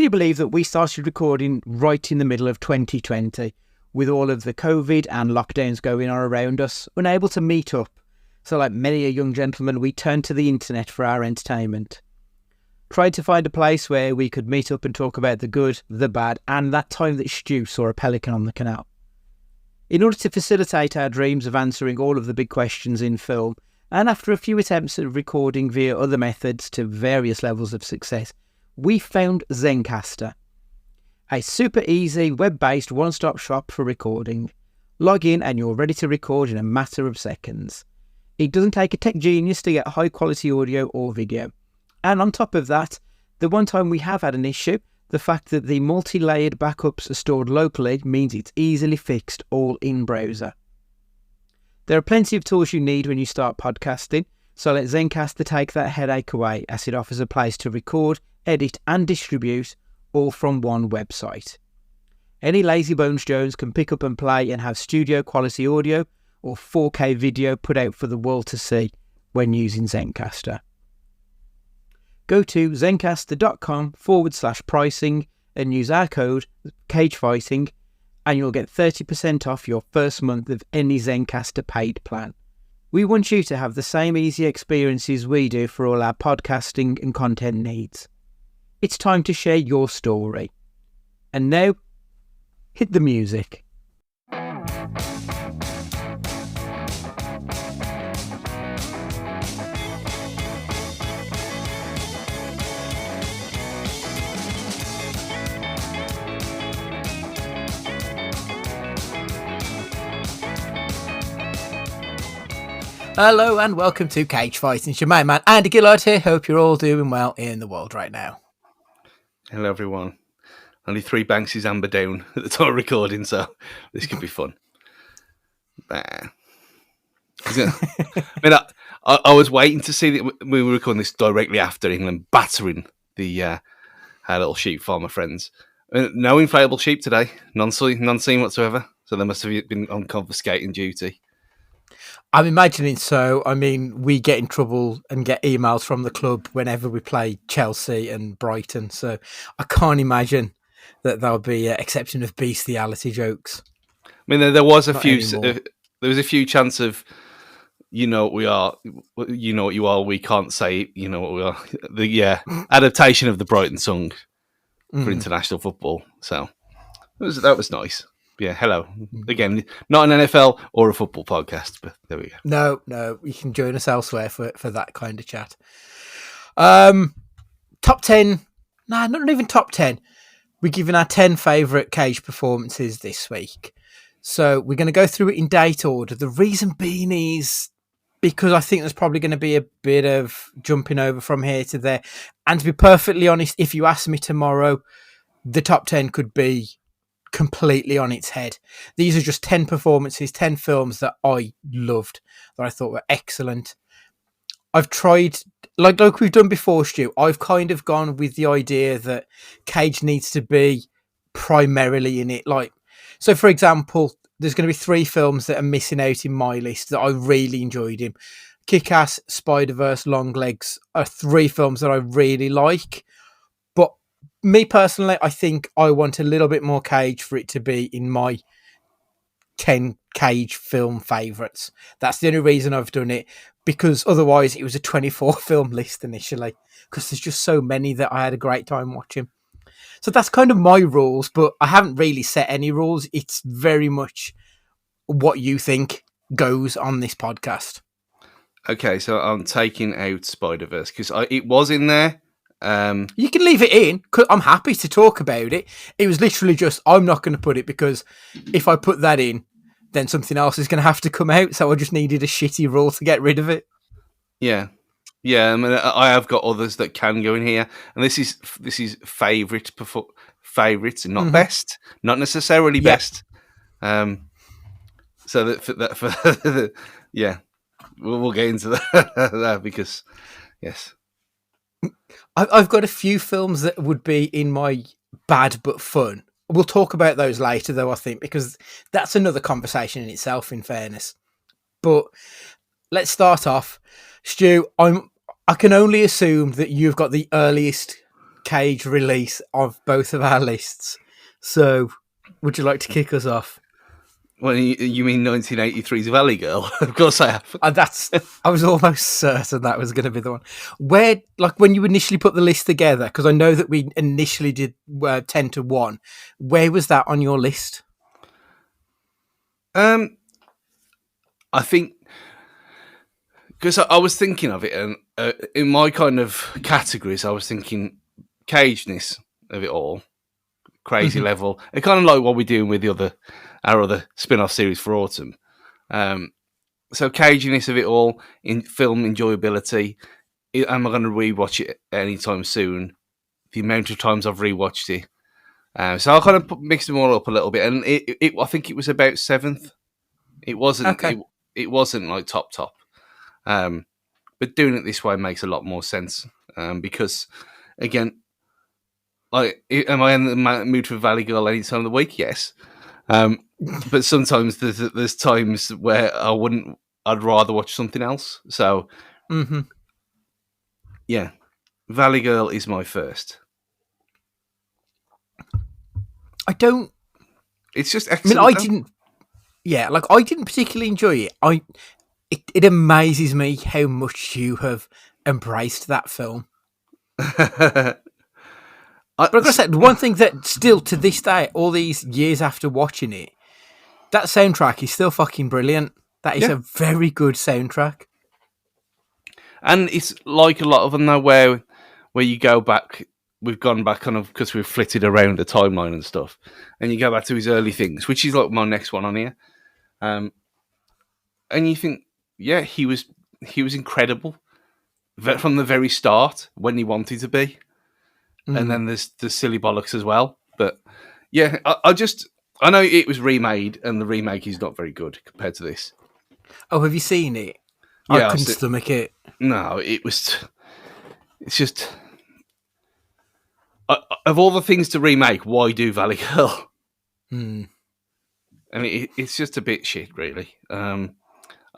you believe that we started recording right in the middle of 2020 with all of the COVID and lockdowns going on around us, unable to meet up? So like many a young gentleman, we turned to the internet for our entertainment. Tried to find a place where we could meet up and talk about the good, the bad, and that time that Stu saw a pelican on the canal. In order to facilitate our dreams of answering all of the big questions in film, and after a few attempts at recording via other methods to various levels of success, we found Zencastr, a super easy web-based one-stop shop for recording. Log in and you're ready to record in a matter of seconds. It doesn't take a tech genius to get high quality audio or video. And on top of that, the one time we have had an issue, the fact that the multi-layered backups are stored locally means it's easily fixed all in browser. There are plenty of tools you need when you start podcasting, so let Zencastr take that headache away, as it offers a place to record, edit and distribute all from one website. Any lazy bones Jones can pick up and play and have studio quality audio or 4K video put out for the world to see when using Zencastr. Go to zencastr.com/pricing and use our code CAGEFIGHTING and you'll get 30% off your first month of any Zencastr paid plan. We want you to have the same easy experiences we do for all our podcasting and content needs. It's time to share your story. And now, hit the music. Hello and welcome to Cage Fighting. It's your main man Andy Gillard here. Hope you're all doing well in the world right now. Hello everyone. Only 3 Banks's amber down at the time of recording, so this could be fun. I mean, I was waiting to see that we were recording this directly after England battering the our little sheep farmer friends. No inflatable sheep today, none seen whatsoever. So they must have been on confiscating duty. I'm imagining so. I mean, we get in trouble and get emails from the club whenever we play Chelsea and Brighton. So I can't imagine that they'll be accepting of bestiality jokes. I mean, there was a Not few. anymore. There was a few chance of, you know what we are, you know what you are. We can't say it, you know what we are. The adaptation of the Brighton song for international football. So that was nice. Yeah, hello. Again, not an NFL or a football podcast, but there we go. No, you can join us elsewhere for that kind of chat. Top 10. Nah, not even top 10. We're giving our 10 favourite Cage performances this week. So we're going to go through it in date order. The reason being is because I think there's probably going to be a bit of jumping over from here to there. And to be perfectly honest, if you ask me tomorrow, the top 10 could be completely on its head. These are just 10 performances, 10 films that I loved, that I thought were excellent. I've tried, like we've done before, Stu, I've kind of gone with the idea that Cage needs to be primarily in it. Like, so for example, there's going to be 3 films that are missing out in my list that I really enjoyed him. Kick-Ass, Spider-Verse, Longlegs are 3 films that I really like. But me personally, I think I want a little bit more Cage for it to be in my 10 Cage film favourites. That's the only reason I've done it, because otherwise it was a 24 film list initially, because there's just so many that I had a great time watching. So that's kind of my rules, but I haven't really set any rules. It's very much what you think goes on this podcast. Okay, so I'm taking out Spider-Verse because it was in there. You can leave it in, because I'm happy to talk about it. It was literally just, I'm not going to put it because if I put that in, then something else is going to have to come out. So I just needed a shitty rule to get rid of it. Yeah. I mean, I have got others that can go in here, and this is favourites and not best, not necessarily best. So that yeah, we'll get into that because yes. I've got a few films that would be in my bad but fun. We'll talk about those later, though, I think, because that's another conversation in itself, in fairness. But let's start off. Stu, I can only assume that you've got the earliest Cage release of both of our lists. So, would you like to kick us off? Well, you mean 1983's Valley Girl? Of course I have. I was almost certain that was going to be the one. Where, like, when you initially put the list together, because I know that we initially did 10 to 1, where was that on your list? I think because I was thinking of it, and in my kind of categories, I was thinking cageness of it all, crazy level, and kind of like what we're doing with our other spin-off series for autumn. So caginess of it all, in film enjoyability. Am I going to rewatch it anytime soon? The amount of times I've rewatched it. So I kind of mixed them all up a little bit, and I think it was about 7th. It wasn't. Okay. It wasn't like top. But doing it this way makes a lot more sense because, again, like, am I in the mood for Valley Girl any time of the week? Yes. But sometimes there's times where I'd rather watch something else. So, yeah, Valley Girl is my first. It's just excellent. I didn't. Yeah, like, I didn't particularly enjoy it. It amazes me how much you have embraced that film. But like I said, one thing that still to this day, all these years after watching it, that soundtrack is still fucking brilliant. That is a very good soundtrack. And it's like a lot of them now where you go back, we've gone back kind of because we've flitted around the timeline and stuff, and you go back to his early things, which is like my next one on here. And you think, yeah, he was incredible from the very start when he wanted to be. And then there's the silly bollocks as well. But yeah, I know it was remade, and the remake is not very good compared to this. Oh, have you seen it? Yeah, I couldn't stomach it. No, it's just of all the things to remake, why do Valley Girl? I mean, it's just a bit shit, really. I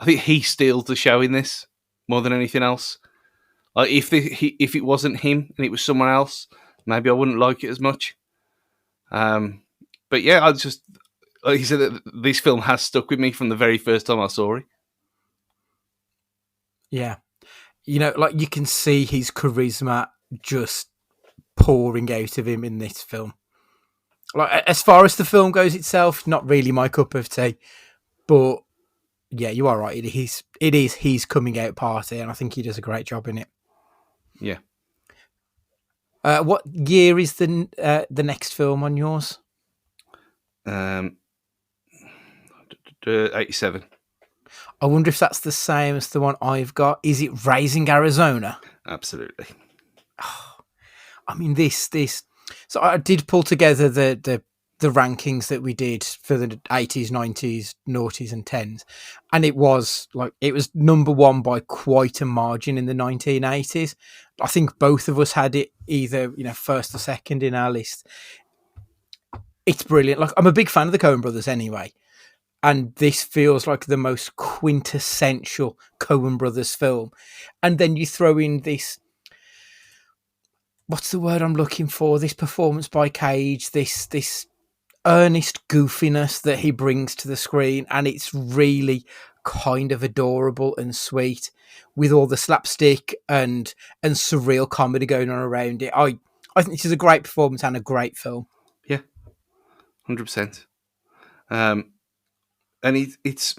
think he steals the show in this more than anything else. Like, if it wasn't him and it was someone else, maybe I wouldn't like it as much. But yeah, like you said, this film has stuck with me from the very first time I saw it. Yeah. You know, like, you can see his charisma just pouring out of him in this film. Like, as far as the film goes itself, not really my cup of tea. But yeah, you are right. It is his coming out party, and I think he does a great job in it. Yeah. What year is the next film on yours? 87. I wonder if that's the same as the one I've got. Is it Raising Arizona? Absolutely. I mean, this. So I did pull together the rankings that we did for the 80s, 90s, noughties, and 10s, and it was number one by quite a margin in the 1980s. I think both of us had it either, first or second in our list. It's brilliant. Like, I'm a big fan of the Coen brothers anyway, and this feels like the most quintessential Coen brothers film. And then you throw in this, what's the word I'm looking for? This performance by Cage, this earnest goofiness that he brings to the screen, and it's really kind of adorable and sweet with all the slapstick and surreal comedy going on around it. I think this is a great performance and a great film. Yeah, 100%. And it's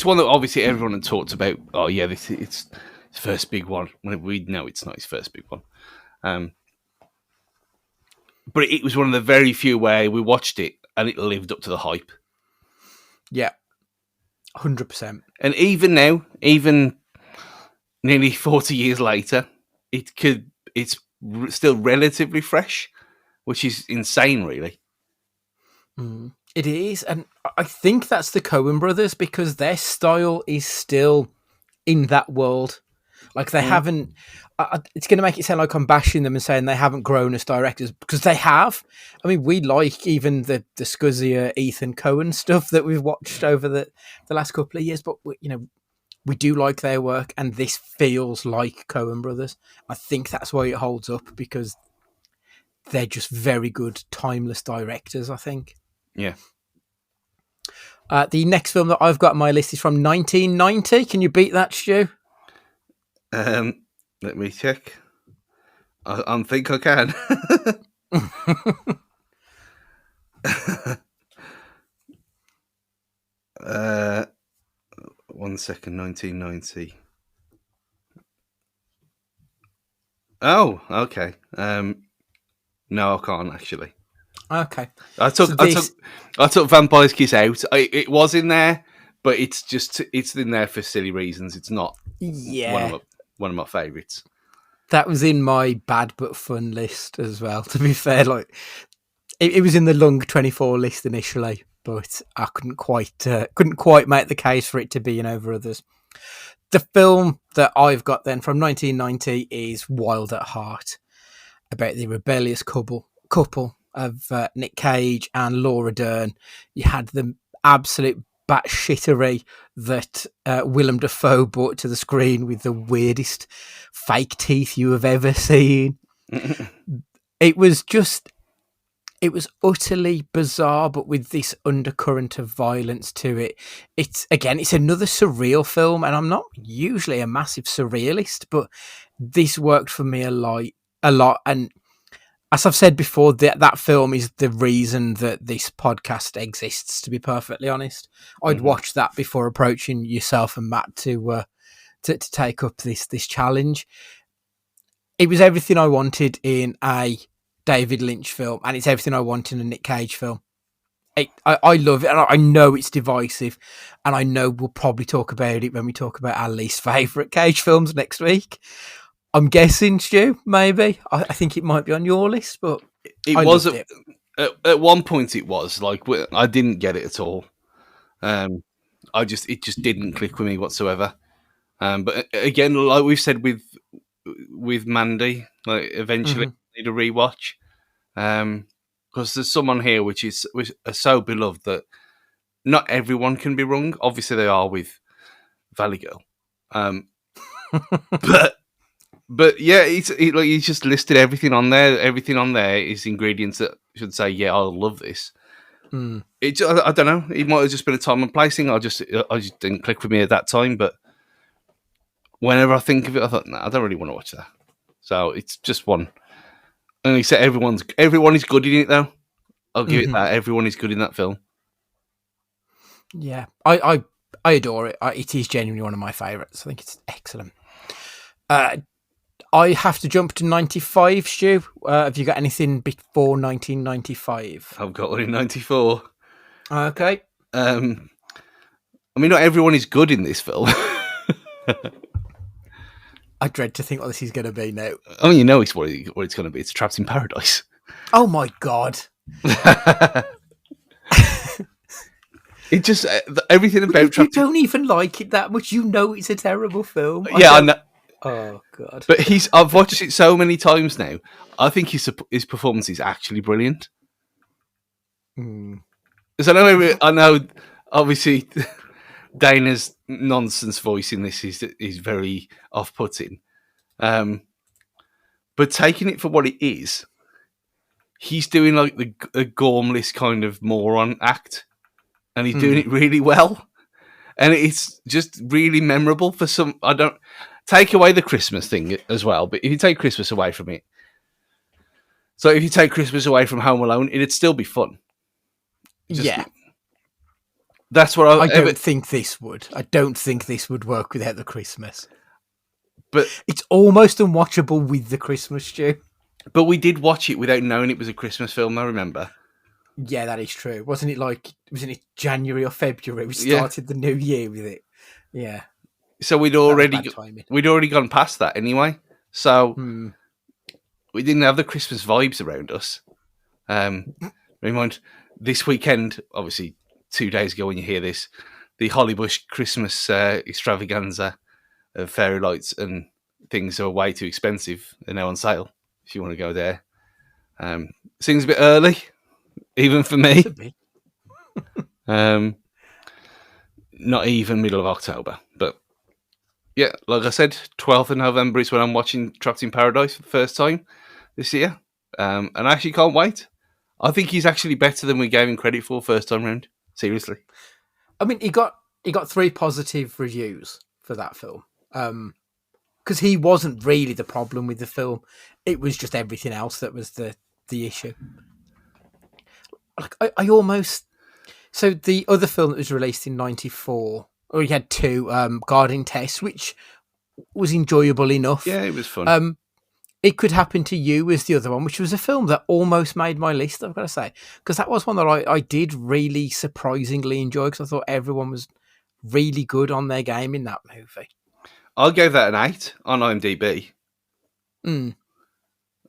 one that obviously everyone had talked about. Oh yeah, it's his first big one. We know it's not his first big one. But it was one of the very few where we watched it and it lived up to the hype. Yeah, 100%. And even now, even nearly 40 years later, it's still relatively fresh, which is insane, really. It is, and I think that's the Coen brothers, because their style is still in that world. Like, they haven't. It's going to make it sound like I'm bashing them and saying they haven't grown as directors, because they have. I mean, we like even the scuzzier Ethan Coen stuff that we've watched over the last couple of years, but we do like their work, and this feels like Coen brothers. I think that's why it holds up, because they're just very good, timeless directors, I think. Yeah. The next film that I've got on my list is from 1990. Can you beat that, Stu? Let me check. I think I can. 1 second, 1990. Oh, okay. No, I can't actually. Okay. I took Vampire's Kiss out. It was in there, but it's in there for silly reasons. It's not Yeah. one of my favourites. That was in my bad but fun list as well, to be fair. Like it was in the Lung 24 list initially, but I couldn't quite make the case for it to be in over others. The film that I've got then from 1990 is Wild at Heart, about the rebellious couple of Nick Cage and Laura Dern. You had the absolute batshittery that Willem Dafoe brought to the screen with the weirdest fake teeth you have ever seen. It was utterly bizarre, but with this undercurrent of violence to it. It's another surreal film, and I'm not usually a massive surrealist, but this worked for me a lot. And as I've said before, that film is the reason that this podcast exists, to be perfectly honest. I'd watch that before approaching yourself and Matt to take up this challenge. It was everything I wanted in a David Lynch film, and it's everything I want in a Nick Cage film. I love it, and I know it's divisive, and I know we'll probably talk about it when we talk about our least favourite Cage films next week. I'm guessing, Stu, maybe. I think it might be on your list, but it. At one point it was. Like, I didn't get it at all. It just didn't click with me whatsoever. But again, like we've said with Mandy, like eventually need a rewatch. Because there's someone here which is so beloved that not everyone can be wrong. Obviously, they are with Valley Girl. But yeah, he's just listed everything on there. Everything on there is ingredients that should say, yeah, I'll love this. I don't know. It might have just been a time and place thing. I just didn't click with me at that time. But whenever I think of it, I thought, I don't really want to watch that. So it's just one. And he said everyone is good in it, though. I'll give it that. Everyone is good in that film. Yeah, I adore it. It is genuinely one of my favourites. I think it's excellent. I have to jump to 95, Stu. Have you got anything before 1995? I've got one in 94. Okay. I mean, not everyone is good in this film. I dread to think what this is going to be now. Oh, you know it's what it's going to be. It's Trapped in Paradise. Oh, my God. It just, everything about Trapped... You don't even like it that much. You know it's a terrible film. Yeah, I know. Oh, God. But I've watched it so many times now. I think his performance is actually brilliant. Because I know, obviously, Dana's nonsense voice in this is very off-putting. But taking it for what it is, he's doing like a gormless kind of moron act. And he's doing it really well. And it's just really memorable for some... I don't... Take away the Christmas thing as well, but if you take Christmas away from it... So if you take Christmas away from Home Alone, it'd still be fun. Yeah. That's what I don't think this would. I don't think this would work without the Christmas. But it's almost unwatchable with the Christmas, Stu. But we did watch it without knowing it was a Christmas film, I remember. Yeah, that is true. Wasn't it January or February? We started the new year with it. Yeah. So we'd already gone past that anyway. So we didn't have the Christmas vibes around us. Remind this weekend, obviously 2 days ago when you hear this, the Hollybush Christmas extravaganza of fairy lights and things are way too expensive. They're now on sale if you want to go there. Seems a bit early, even for me. Not even middle of October, but yeah, like I said, 12th of November is when I'm watching Trapped in Paradise for the first time this year. and I actually can't wait. I think he's actually better than we gave him credit for first time round. Seriously. I mean, he got 3 positive reviews for that film. Because he wasn't really the problem with the film. It was just everything else that was the issue. Like I almost... So the other film that was released in 94, or he had 2, Guarding Test, which was enjoyable enough. Yeah, it was fun. It Could Happen to You was the other one, which was a film that almost made my list, I've got to say. Because that was one that I did really surprisingly enjoy, because I thought everyone was really good on their game in that movie. I gave that an 8 on IMDb.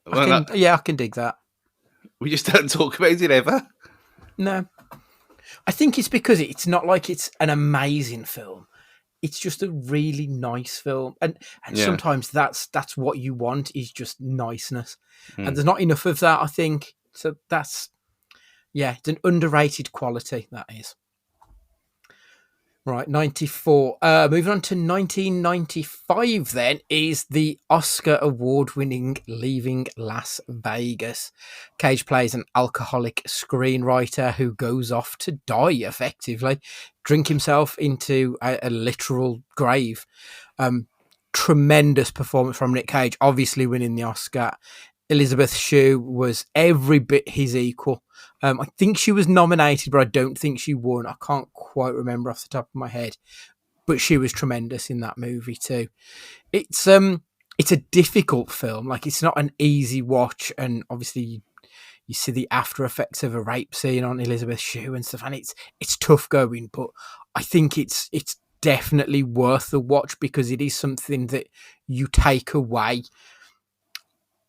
I can dig that. We just don't talk about it ever. No. I think it's because it's not like it's an amazing film. It's just a really nice film. And sometimes that's what you want, is just niceness. And there's not enough of that, I think. So it's an underrated quality, that is. Right, 94. Moving on to 1995 then, is the Oscar award-winning Leaving Las Vegas. Cage plays an alcoholic screenwriter who goes off to die, effectively, drink himself into a literal grave. Tremendous performance from Nick Cage, obviously winning the Oscar. Elizabeth Shue was every bit his equal. I think she was nominated, but I don't think she won. I can't quite remember off the top of my head, but she was tremendous in that movie too. It's a difficult film. Like, it's not an easy watch, and obviously you see the after effects of a rape scene on Elizabeth Shue and stuff, and it's tough going. But I think it's definitely worth the watch, because it is something that you take away.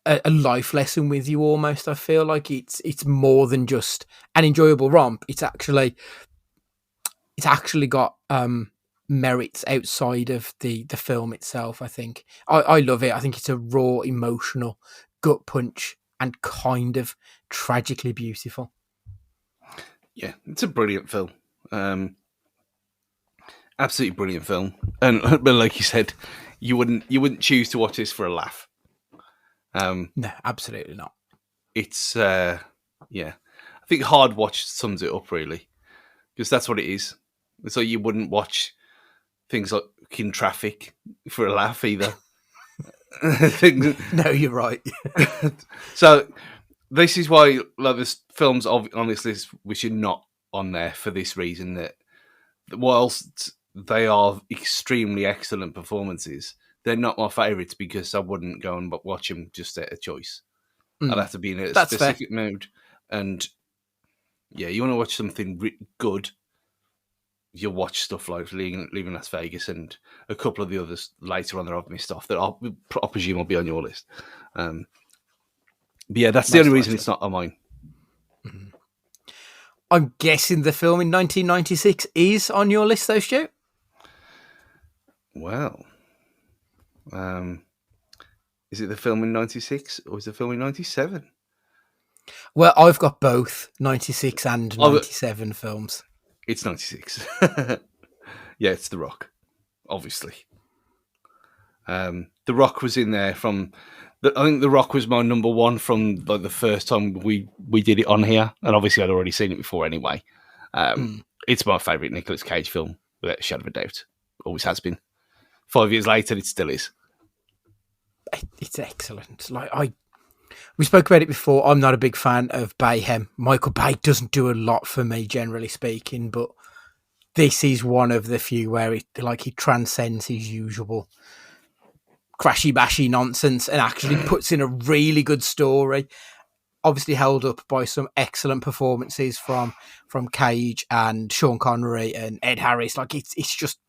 A life lesson with you, almost. I feel like it's more than just an enjoyable romp. It's actually got merits outside of the film itself. I think I love it. I think it's a raw, emotional gut punch and kind of tragically beautiful. Yeah, it's a brilliant film. Absolutely brilliant film. And but like you said, you wouldn't choose to watch this for a laugh. No, absolutely not. It's I think Hard Watch sums it up, really, because that's what it is. So you wouldn't watch things like In Traffic for a laugh either. No, you're right. So this is why, like, this films on this list, which are not on there for this reason, that whilst they are extremely excellent performances, they're not my favourites, because I wouldn't go and watch them just at a choice. I'd have to be in a specific mood. And yeah, you want to watch something good, you'll watch stuff like Leaving Las Vegas and a couple of the others later on that I've missed off that I presume will be on your list. But yeah, that's the only reason it's not on mine. Mm-hmm. I'm guessing the film in 1996 is on your list, though, Stu? Well... is it the film in 96 or is the film in 97? Well, I've got both 96 and 97 films. It's 96. Yeah, it's The Rock, obviously. The Rock was in there from... I think The Rock was my number one from like the first time we did it on here, and obviously I'd already seen it before anyway. It's my favourite Nicolas Cage film, without a shadow of a doubt. Always has been. 5 years later, it still is. It's excellent. We spoke about it before. I'm not a big fan of Bayhem. Michael Bay doesn't do a lot for me, generally speaking, but this is one of the few where he transcends his usual crashy bashy nonsense and actually puts in a really good story. Obviously held up by some excellent performances from Cage and Sean Connery and Ed Harris. Like, it's just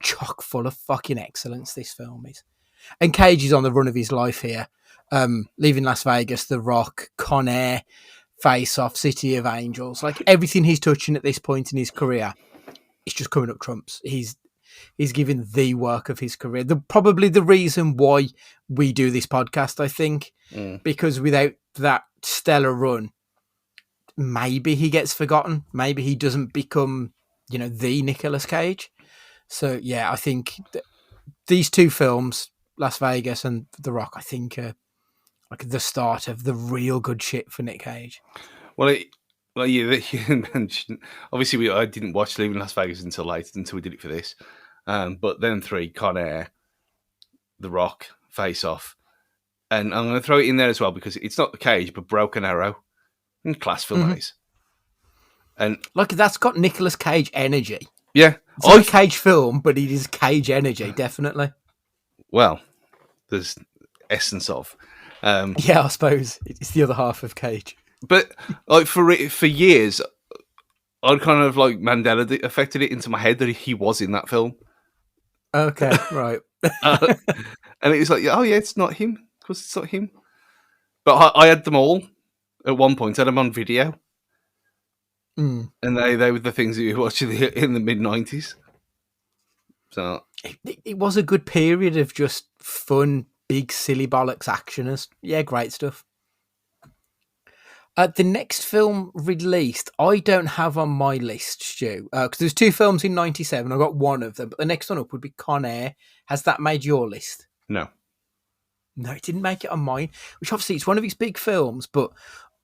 chock full of fucking excellence, this film is. And Cage is on the run of his life here. Leaving Las Vegas, The Rock, Con Air, Face Off, City of Angels. Like, everything he's touching at this point in his career, it's just coming up trumps. He's given the work of his career. Probably the reason why we do this podcast, I think. Because without that stellar run, maybe he gets forgotten. Maybe he doesn't become, the Nicolas Cage. So, yeah, I think these two films, Las Vegas and The Rock, I think are like the start of the real good shit for Nick Cage. Well, yeah, you mentioned, obviously I didn't watch Leaving Las Vegas until later, until we did it for this. But then 3, Con Air, The Rock, Face Off. And I'm going to throw it in there as well because it's not The Cage, but Broken Arrow. And class film that is. And like that's got Nicolas Cage energy. Yeah. It's not a Cage film, but it is Cage energy, definitely. Well, there's essence of. Yeah, I suppose. It's the other half of Cage. But like for years, I'd kind of like Mandela affected it into my head that he was in that film. Okay, right. And it was like, oh yeah, it's not him. Of course it's not him. But I had them all at one point. I had them on video. And they were the things that you watched in the mid-90s. So it was a good period of just fun, big, silly bollocks actioners. Yeah, great stuff. The next film released, I don't have on my list, Stu, because there's 2 films in 97. I got one of them, but the next one up would be Con Air. Has that made your list? No, it didn't make it on mine, which obviously it's one of his big films, but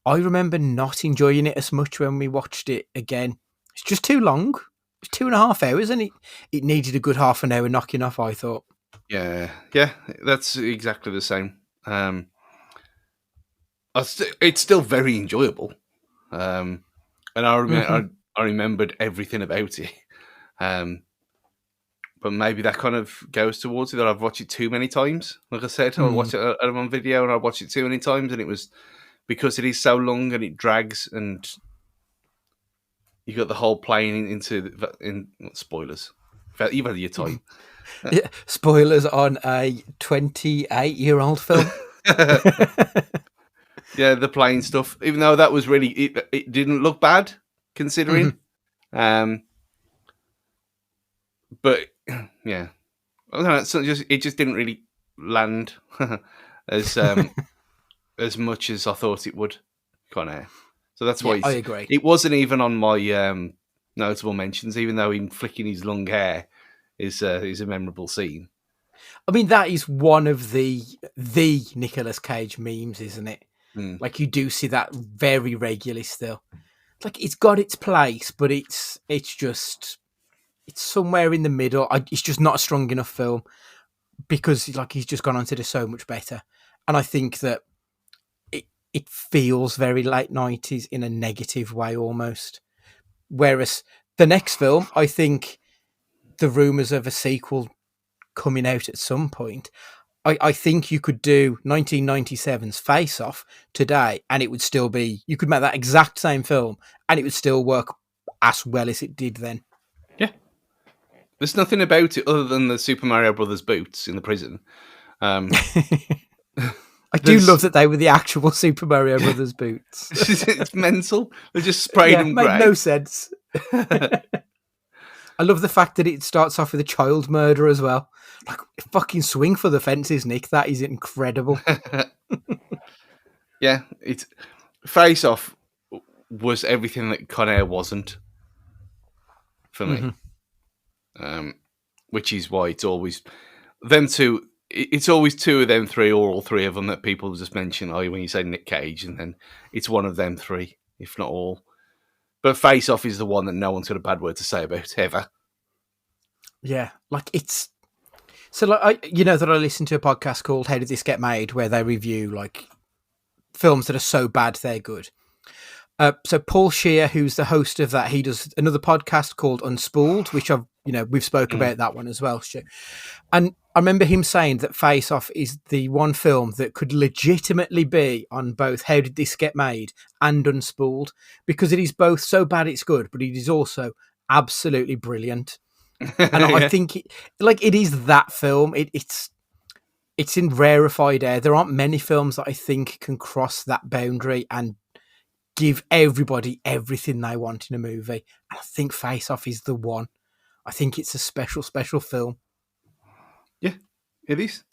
I remember not enjoying it as much when we watched it again. It's just too long. It's 2.5 hours, and it needed a good half an hour knocking off, I thought. Yeah, that's exactly the same. It's still very enjoyable, and I remembered everything about it. But maybe that kind of goes towards it that I've watched it too many times. Like I said, I watched it on video and I watched it too many times, and it was because it is so long and it drags, and you got the whole playing in spoilers. You've had your time. Yeah, spoilers on a 28-year-old film. Yeah, the plane stuff. Even though that was really, it didn't look bad considering. But yeah, I don't know. It just didn't really land as as much as I thought it would. Kind of. So that's why I agree. It wasn't even on my notable mentions, even though him flicking his long hair is a memorable scene. I mean, that is one of the Nicolas Cage memes, isn't it? Like you do see that very regularly still. Like it's got its place, but it's somewhere in the middle. It's just not a strong enough film because like he's just gone on to do so much better. And I think that it feels very late 90s in a negative way almost. Whereas the next film, I think the rumours of a sequel coming out at some point, I think you could do 1997's Face Off today and it would still be, you could make that exact same film and it would still work as well as it did then. Yeah. There's nothing about it other than the Super Mario Brothers boots in the prison. I do love that they were the actual Super Mario Brothers boots. It's mental. They just sprayed them grey. Made no sense. I love the fact that it starts off with a child murder as well. Like, fucking swing for the fences, Nick. That is incredible. Yeah, Face Off was everything that Con Air wasn't for me. Which is why it's always them two. It's always 2 of them 3 or all 3 of them that people just mention. Oh, when you say Nick Cage, and then it's one of them 3, if not all. But Face Off is the one that no one's got a bad word to say about ever. Yeah, like it's so like that I listen to a podcast called How Did This Get Made, where they review like films that are so bad they're good. So Paul Scheer, who's the host of that, he does another podcast called Unspooled, which we've spoke about that one as well, Stu. And I remember him saying that Face Off is the one film that could legitimately be on both How Did This Get Made and Unspooled, because it is both so bad it's good, but it is also absolutely brilliant. And I think it is that film. It's in rarefied air. There aren't many films that I think can cross that boundary and give everybody everything they want in a movie. And I think Face Off is the one. I think it's a special, special film. Yeah, it is.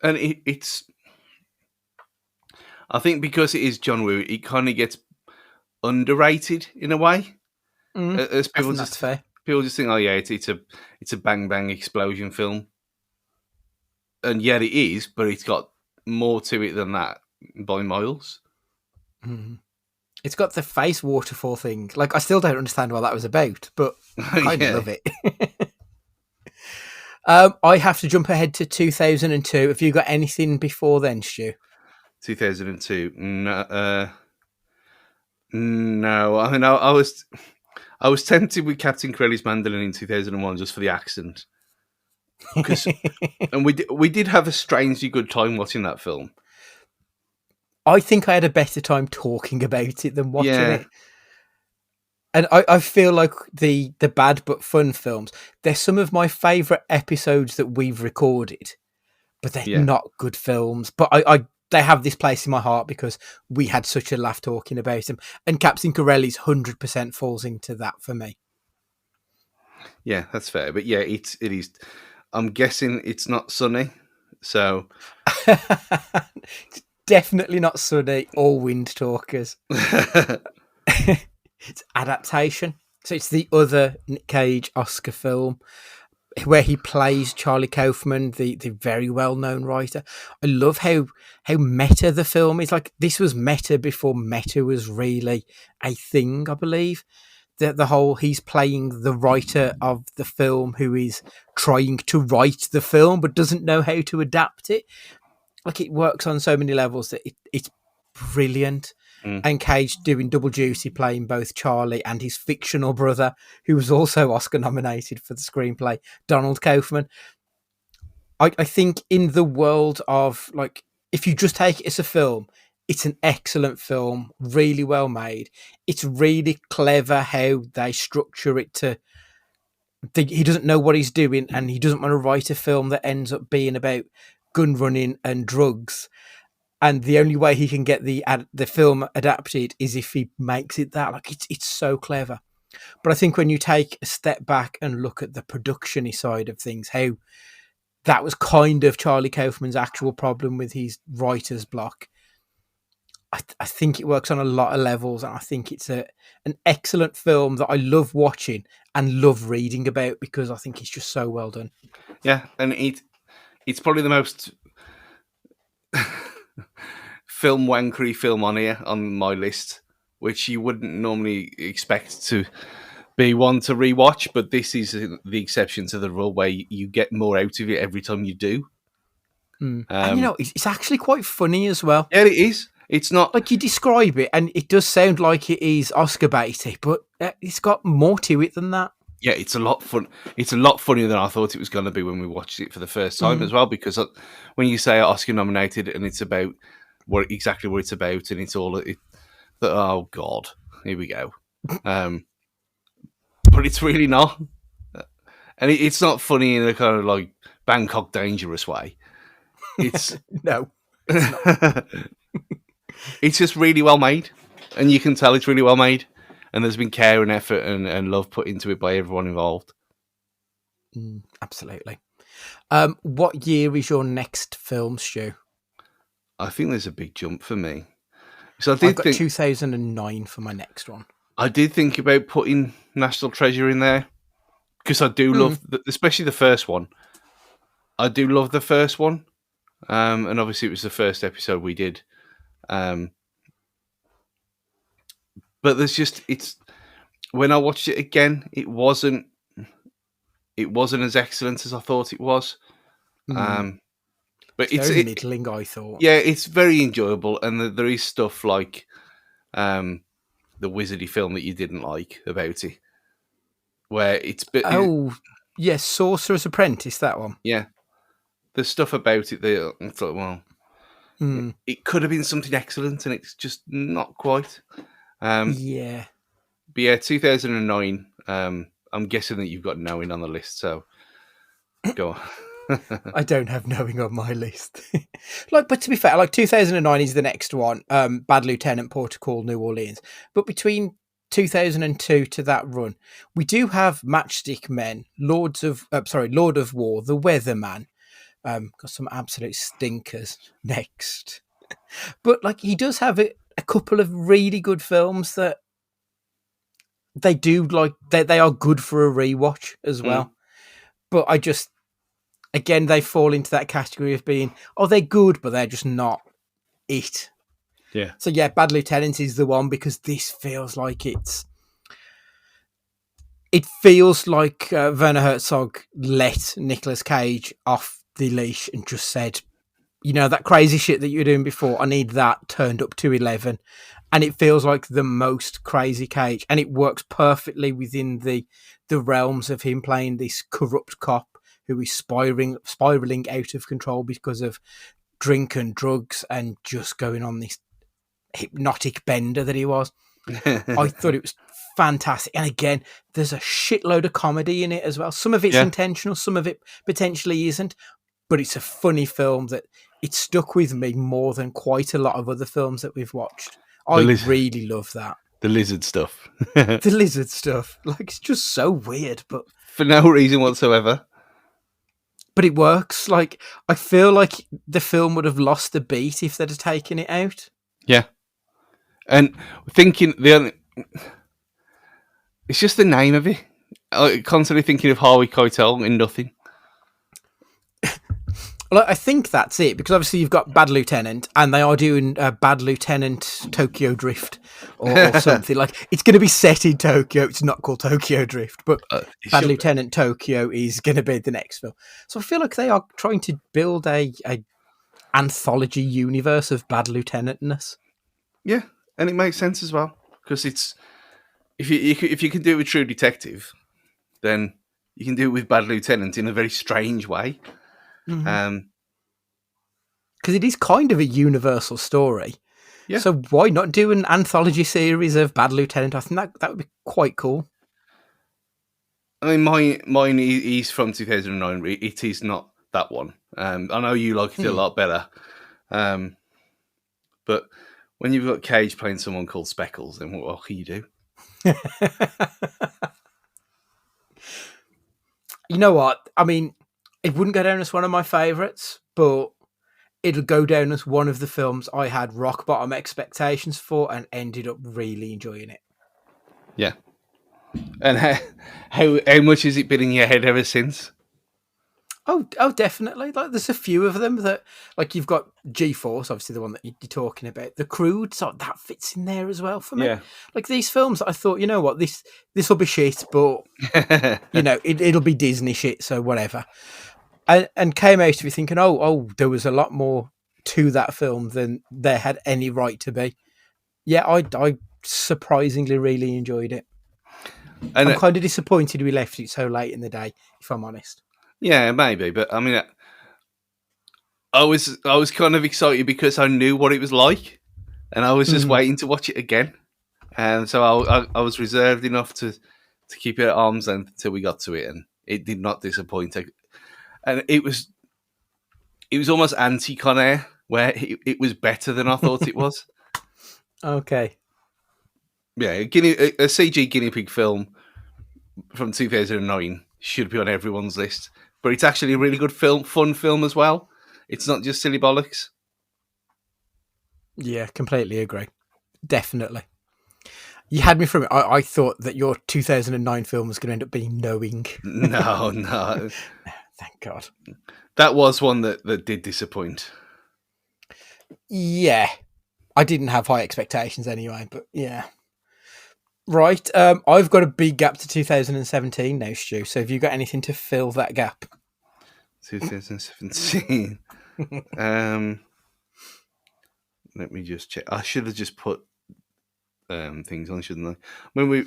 And it's... I think because it is John Woo, it kind of gets underrated in a way. As people that's fair. People just think, oh yeah, it's a bang bang explosion film. And yet it is, but it's got more to it than that by miles. It's got the face waterfall thing. Like, I still don't understand what that was about, but I kind of love it. I have to jump ahead to 2002. Have you got anything before then, Stu? 2002. No. I mean, I was tempted with Captain Corelli's Mandolin in 2001 just for the accent. And we did have a strangely good time watching that film. I think I had a better time talking about it than watching Yeah. it. And I feel like the bad but fun films, they're some of my favourite episodes that we've recorded, but they're not good films. But they have this place in my heart because we had such a laugh talking about them. And Captain Corelli's 100% falls into that for me. Yeah, that's fair. But yeah, it is. I'm guessing it's not sunny, so It's definitely not Sunny or Wind Talkers. It's adaptation. So it's the other Nick Cage Oscar film where he plays Charlie Kaufman, the very well-known writer. I love how meta the film is. Like, this was meta before meta was really a thing, I believe. The whole, he's playing the writer of the film who is trying to write the film but doesn't know how to adapt it. Like, it works on so many levels that it's brilliant. And Cage doing double duty, playing both Charlie and his fictional brother, who was also Oscar nominated for the screenplay, Donald Kaufman. I think in the world of, like, if you just take it as a film, it's an excellent film, really well made. It's really clever how they structure it to... He doesn't know what he's doing, and he doesn't want to write a film that ends up being about gun running and drugs. And the only way he can get the film adapted is if he makes it that. Like, it's so clever. But I think when you take a step back and look at the production-y side of things, how that was kind of Charlie Kaufman's actual problem with his writer's block, I think it works on a lot of levels, and I think it's an excellent film that I love watching and love reading about because I think it's just so well done. Yeah, and it's probably the most film wankery film on here on my list, which you wouldn't normally expect to be one to rewatch, but this is the exception to the rule where you get more out of it every time you do. And it's actually quite funny as well. Yeah, it is. It's not like you describe it, and it does sound like it is Oscar baity, but it's got more to it than that. Yeah, it's a lot fun. It's a lot funnier than I thought it was going to be when we watched it for the first time as well. Because when you say Oscar nominated and it's about exactly what it's about, and it's all oh god, here we go. But it's really not, and it's not funny in a kind of like Bangkok Dangerous way. It's no, it's not. It's just really well made, and you can tell it's really well made. And there's been care and effort and love put into it by everyone involved. Absolutely. What year is your next film, Stu? I think there's a big jump for me. So I've got 2009 for my next one. I did think about putting National Treasure in there because I do love, especially the first one. I do love the first one. And obviously it was the first episode we did. But there's just, when I watched it again, it wasn't as excellent as I thought it was. But it's very middling, I thought. Yeah, it's very enjoyable, and there is stuff like the wizardy film that you didn't like about it, where it's yes, Sorcerer's Apprentice, that one. Yeah, there's stuff about it that I thought, well, it could have been something excellent, and it's just not quite. Yeah. But yeah, 2009. I'm guessing that you've got Knowing on the list, so go on. I don't have Knowing on my list. But to be fair, 2009 is the next one. Bad Lieutenant, Port of Call, New Orleans. But between 2002 to that run, we do have Matchstick Men, Lord of War, The Weatherman. Got some absolute stinkers next. But he does have a couple of really good films that they are good for a rewatch as well. But again, they fall into that category of being, they're good, but they're just not it. Yeah. So yeah, Bad Lieutenant is the one, because this feels like it feels like Werner Herzog let Nicolas Cage off the leash and just said, that crazy shit that you were doing before, I need that turned up to 11. And it feels like the most crazy Cage, and it works perfectly within the realms of him playing this corrupt cop who is spiraling out of control because of drink and drugs and just going on this hypnotic bender that he was. I thought it was fantastic. And again, there's a shitload of comedy in it as well. Some of it's intentional, some of it potentially isn't, but it's a funny film that it stuck with me more than quite a lot of other films that we've watched. I really love that. The lizard stuff. The lizard stuff. Like, it's just so weird, but for no reason whatsoever. But it works. Like, I feel like the film would have lost the beat if they'd have taken it out. Yeah. And thinking it's just the name of it. Constantly thinking of Harvey Keitel in nothing. Well, I think that's it, because obviously you've got Bad Lieutenant, and they are doing Bad Lieutenant Tokyo Drift or something. Like, it's going to be set in Tokyo. It's not called Tokyo Drift, but Bad Lieutenant Tokyo is going to be the next film. So I feel like they are trying to build a anthology universe of Bad Lieutenant-ness. Yeah, and it makes sense as well, because it's if you can do it with True Detective, then you can do it with Bad Lieutenant in a very strange way. Because it is kind of a universal story. Yeah. So why not do an anthology series of Bad Lieutenant? I think that would be quite cool. I mean, mine is from 2009. It is not that one. I know you like it a lot better. But when you've got Cage playing someone called Speckles, then what can you do? You know what? I mean, it wouldn't go down as one of my favourites, but it'll go down as one of the films I had rock bottom expectations for and ended up really enjoying it. Yeah. And how much has it been in your head ever since? Oh, definitely. Like, there's a few of them that, like, you've got G-Force, obviously the one that you're talking about. The Crude, so that fits in there as well for me. Yeah. Like, these films, I thought, you know what, this will be shit, but it'll be Disney shit, so whatever. And came out of it thinking, oh, there was a lot more to that film than there had any right to be. Yeah, I surprisingly really enjoyed it. And I'm kind of disappointed we left it so late in the day, if I'm honest. Yeah, maybe, but I mean, I was kind of excited because I knew what it was like, and I was just waiting to watch it again. And so I was reserved enough to keep it at arm's length until we got to it, and it did not disappoint. And it was almost anti-Con Air, where it was better than I thought it was. Okay. Yeah, a CG guinea pig film from 2009 should be on everyone's list. But it's actually a really good film, fun film as well. It's not just silly bollocks. Yeah, completely agree. Definitely. You had me from it. I thought that your 2009 film was going to end up being Knowing. No. Thank God. That was one that did disappoint. Yeah. I didn't have high expectations anyway, but yeah. Right. I've got a big gap to 2017 now, Stu. So have you got anything to fill that gap? 2017. Let me just check. I should have just put things on, shouldn't I? When we...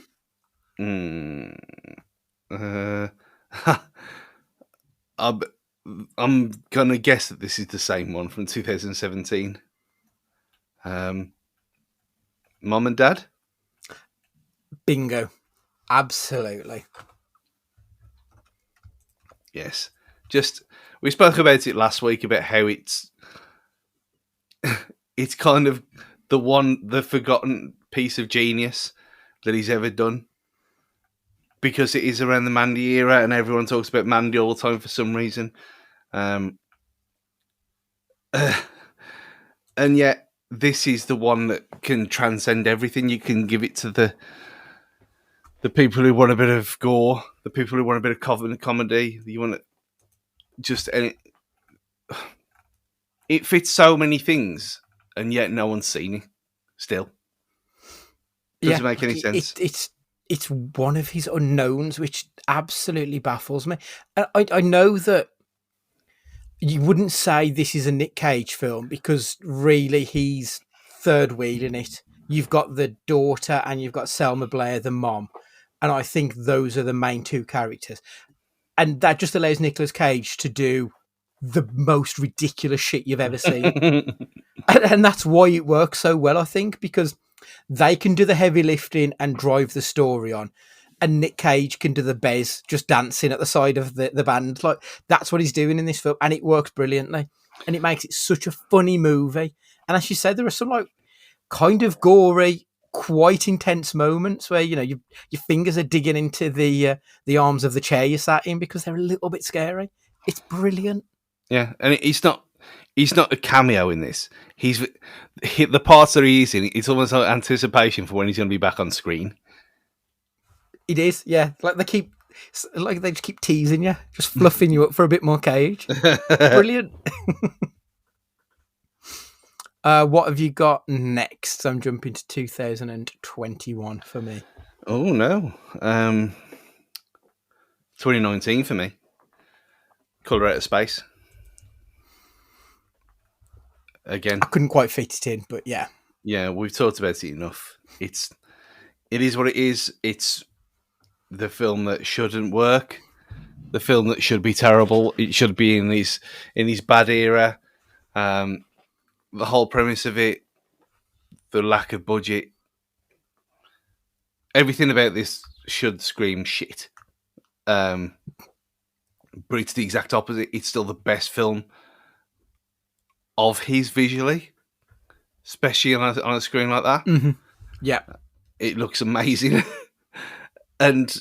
I'm going to guess that this is the same one from 2017. Mom and Dad? Bingo. Absolutely. Yes. We spoke about it last week about how it's kind of the forgotten piece of genius that he's ever done, because it is around the Mandy era and everyone talks about Mandy all the time for some reason. And yet this is the one that can transcend everything. You can give it to the people who want a bit of gore, the people who want a bit of comedy. You want just and it fits so many things, and yet no one's seen it. Still, Yeah, doesn't make any like sense. it's one of his unknowns, which absolutely baffles me. And I know that you wouldn't say this is a Nick Cage film because really he's third wheel in it. You've got the daughter and you've got Selma Blair, the mom, and I think those are the main two characters. And that just allows Nicolas Cage to do the most ridiculous shit you've ever seen. And that's why it works so well, I think, because they can do the heavy lifting and drive the story on. And Nick Cage can do the bez, just dancing at the side of the band. Like, that's what he's doing in this film. And it works brilliantly. And it makes it such a funny movie. And as you said, there are some like kind of gory, quite intense moments where, you know, your fingers are digging into the arms of the chair you sat in because they're a little bit scary. It's brilliant. Yeah, and he's not a cameo in this. The parts that he's in. It's almost like anticipation for when he's going to be back on screen. It is, yeah. Like they just keep teasing you, just fluffing you up for a bit more Cage. Brilliant. What have you got next? I'm jumping to 2021 for me. Oh no, 2019 for me. Color Out of Space. Again, I couldn't quite fit it in, but yeah. Yeah, we've talked about it enough. It is what it is. It's the film that shouldn't work. The film that should be terrible. It should be in his bad era. The whole premise of it, the lack of budget, everything about this should scream shit. But it's the exact opposite. It's still the best film of his visually, especially on a screen like that. Mm-hmm. Yeah. It looks amazing. And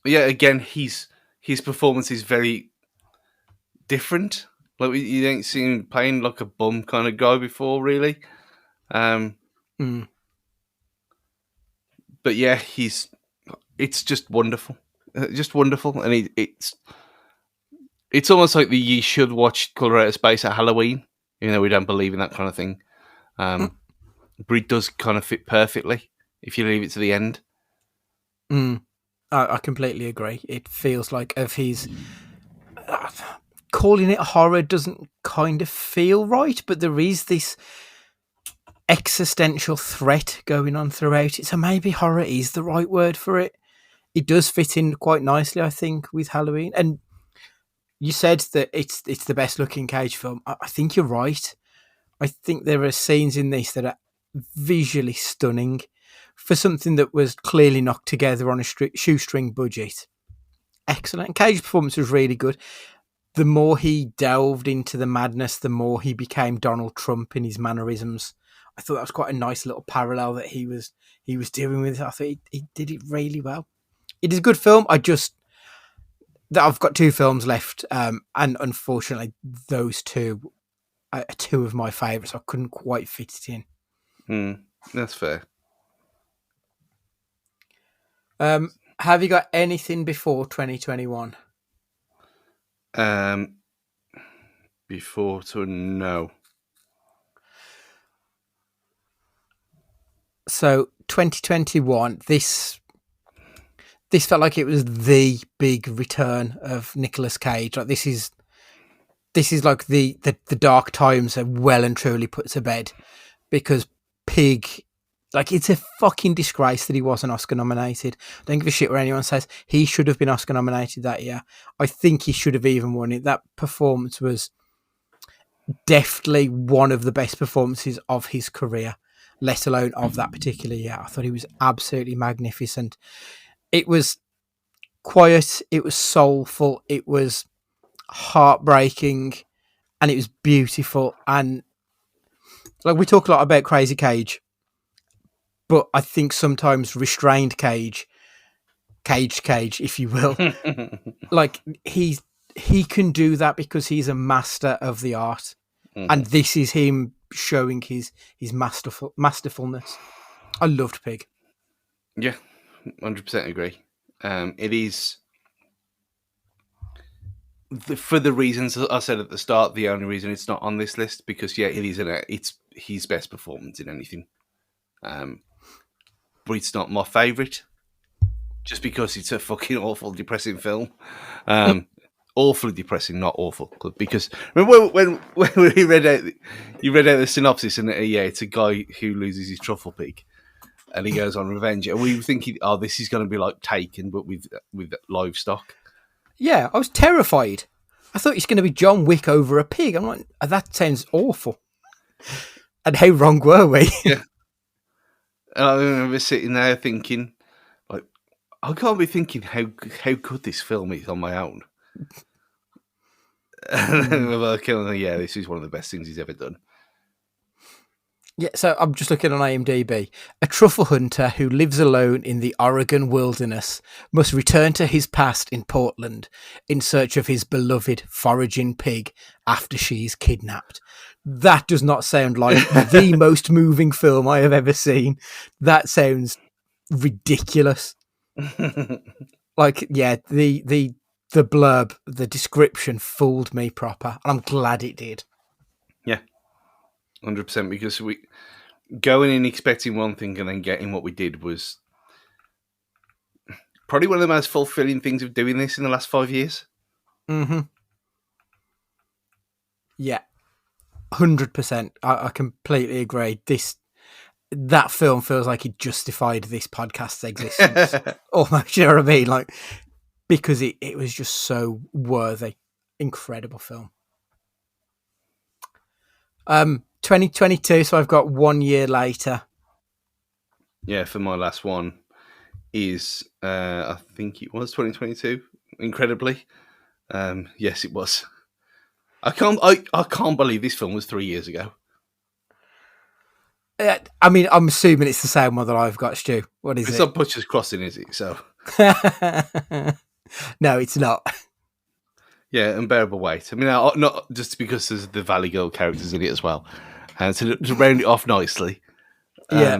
yeah, again, his performance is very different. Like, you ain't seen him playing like a bum kind of guy before, really. But yeah, it's just wonderful, and it's almost like you should watch Color Out of Space at Halloween, even though we don't believe in that kind of thing. But it does kind of fit perfectly if you leave it to the end. I completely agree. It feels like of his calling it horror doesn't kind of feel right, but there is this existential threat going on throughout it. So maybe horror is the right word for it. It does fit in quite nicely, I think, with Halloween. And you said that it's the best looking Cage film. I think you're right. I think there are scenes in this that are visually stunning for something that was clearly knocked together on a shoestring budget. Excellent. Cage's performance was really good. The more he delved into the madness, the more he became Donald Trump in his mannerisms. I thought that was quite a nice little parallel that he was doing with it. I thought he did it really well. It is a good film. I've got two films left, and unfortunately, those two are two of my favourites. I couldn't quite fit it in. That's fair. Have you got anything before 2021? No. So 2021, this felt like it was the big return of Nicolas Cage. Like this is like the dark times are well and truly put to bed, because Pig, like, it's a fucking disgrace that he wasn't Oscar nominated. I don't give a shit what anyone says. He should have been Oscar nominated that year. I think he should have even won it. That performance was definitely one of the best performances of his career, let alone of that particular year. I thought he was absolutely magnificent. It was quiet, it was soulful, it was heartbreaking, and it was beautiful. And like, we talk a lot about Crazy Cage, but I think sometimes restrained Cage, if you will, like he can do that because he's a master of the art. And this is him showing his masterfulness. I loved Pig. Yeah, 100% agree. It is for the reasons I said at the start, the only reason it's not on this list, because it is it's his best performance in anything. But it's not my favourite, just because it's a fucking awful, depressing film. Awfully depressing, not awful. Because remember when we read out the synopsis, and it's a guy who loses his truffle pig, and he goes on revenge, and we were thinking, oh, this is going to be like Taken, but with livestock. Yeah, I was terrified. I thought it's going to be John Wick over a pig. I'm like, that sounds awful. And how wrong were we? Yeah. And I remember sitting there thinking, like, I can't be thinking how good this film is on my own. And then we're like, this is one of the best things he's ever done. Yeah, so I'm just looking on IMDb. A truffle hunter who lives alone in the Oregon wilderness must return to his past in Portland in search of his beloved foraging pig after she is kidnapped. That does not sound like the most moving film I have ever seen. That sounds ridiculous. Like, yeah, the blurb, the description fooled me proper, and I'm glad it did. Yeah, 100%, because we going in expecting one thing and then getting what we did was probably one of the most fulfilling things of doing this in the last 5 years. Mm-hmm. Yeah, 100%. I completely agree. That film feels like it justified this podcast's existence. Almost, you know what I mean? Like, because it was just so worthy. Incredible film. 2022, so I've got 1 year later. Yeah, for my last one is, I think it was 2022, incredibly. Yes, it was. I can't believe this film was 3 years ago. I mean, I'm assuming it's the same one that I've got, Stu. What is it? It's not Butcher's Crossing, is it? So no, it's not. Yeah, Unbearable Weight. I mean, not just because there's the Valley Girl characters in it as well. And to round it off nicely. Yeah.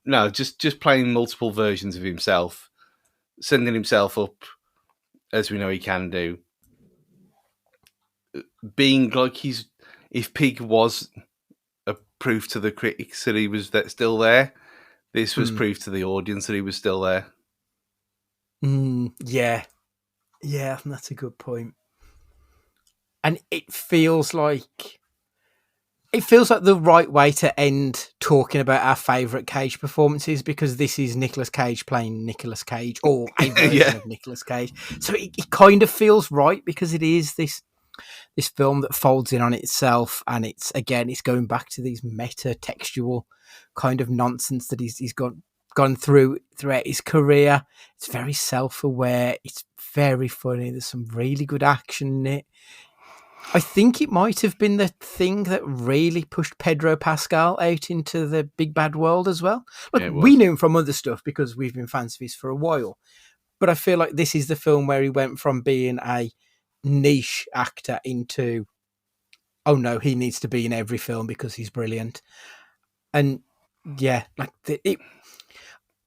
No, just playing multiple versions of himself, sending himself up as we know he can do. Being like if Pig was a proof to the critics that he was still there, this was proof to the audience that he was still there. Yeah. Yeah, that's a good point. And it feels like the right way to end talking about our favourite Cage performances, because this is Nicolas Cage playing Nicolas Cage, or a version of Nicolas Cage. So it kind of feels right, because it is this film that folds in on itself, and it's going back to these meta-textual kind of nonsense that he's gone throughout his career. It's very self-aware. It's very funny. There's some really good action in it. I think it might have been the thing that really pushed Pedro Pascal out into the big bad world as well. Like, we knew him from other stuff because we've been fans of his for a while. But I feel like this is the film where he went from being a niche actor into, oh no, he needs to be in every film because he's brilliant. And yeah, like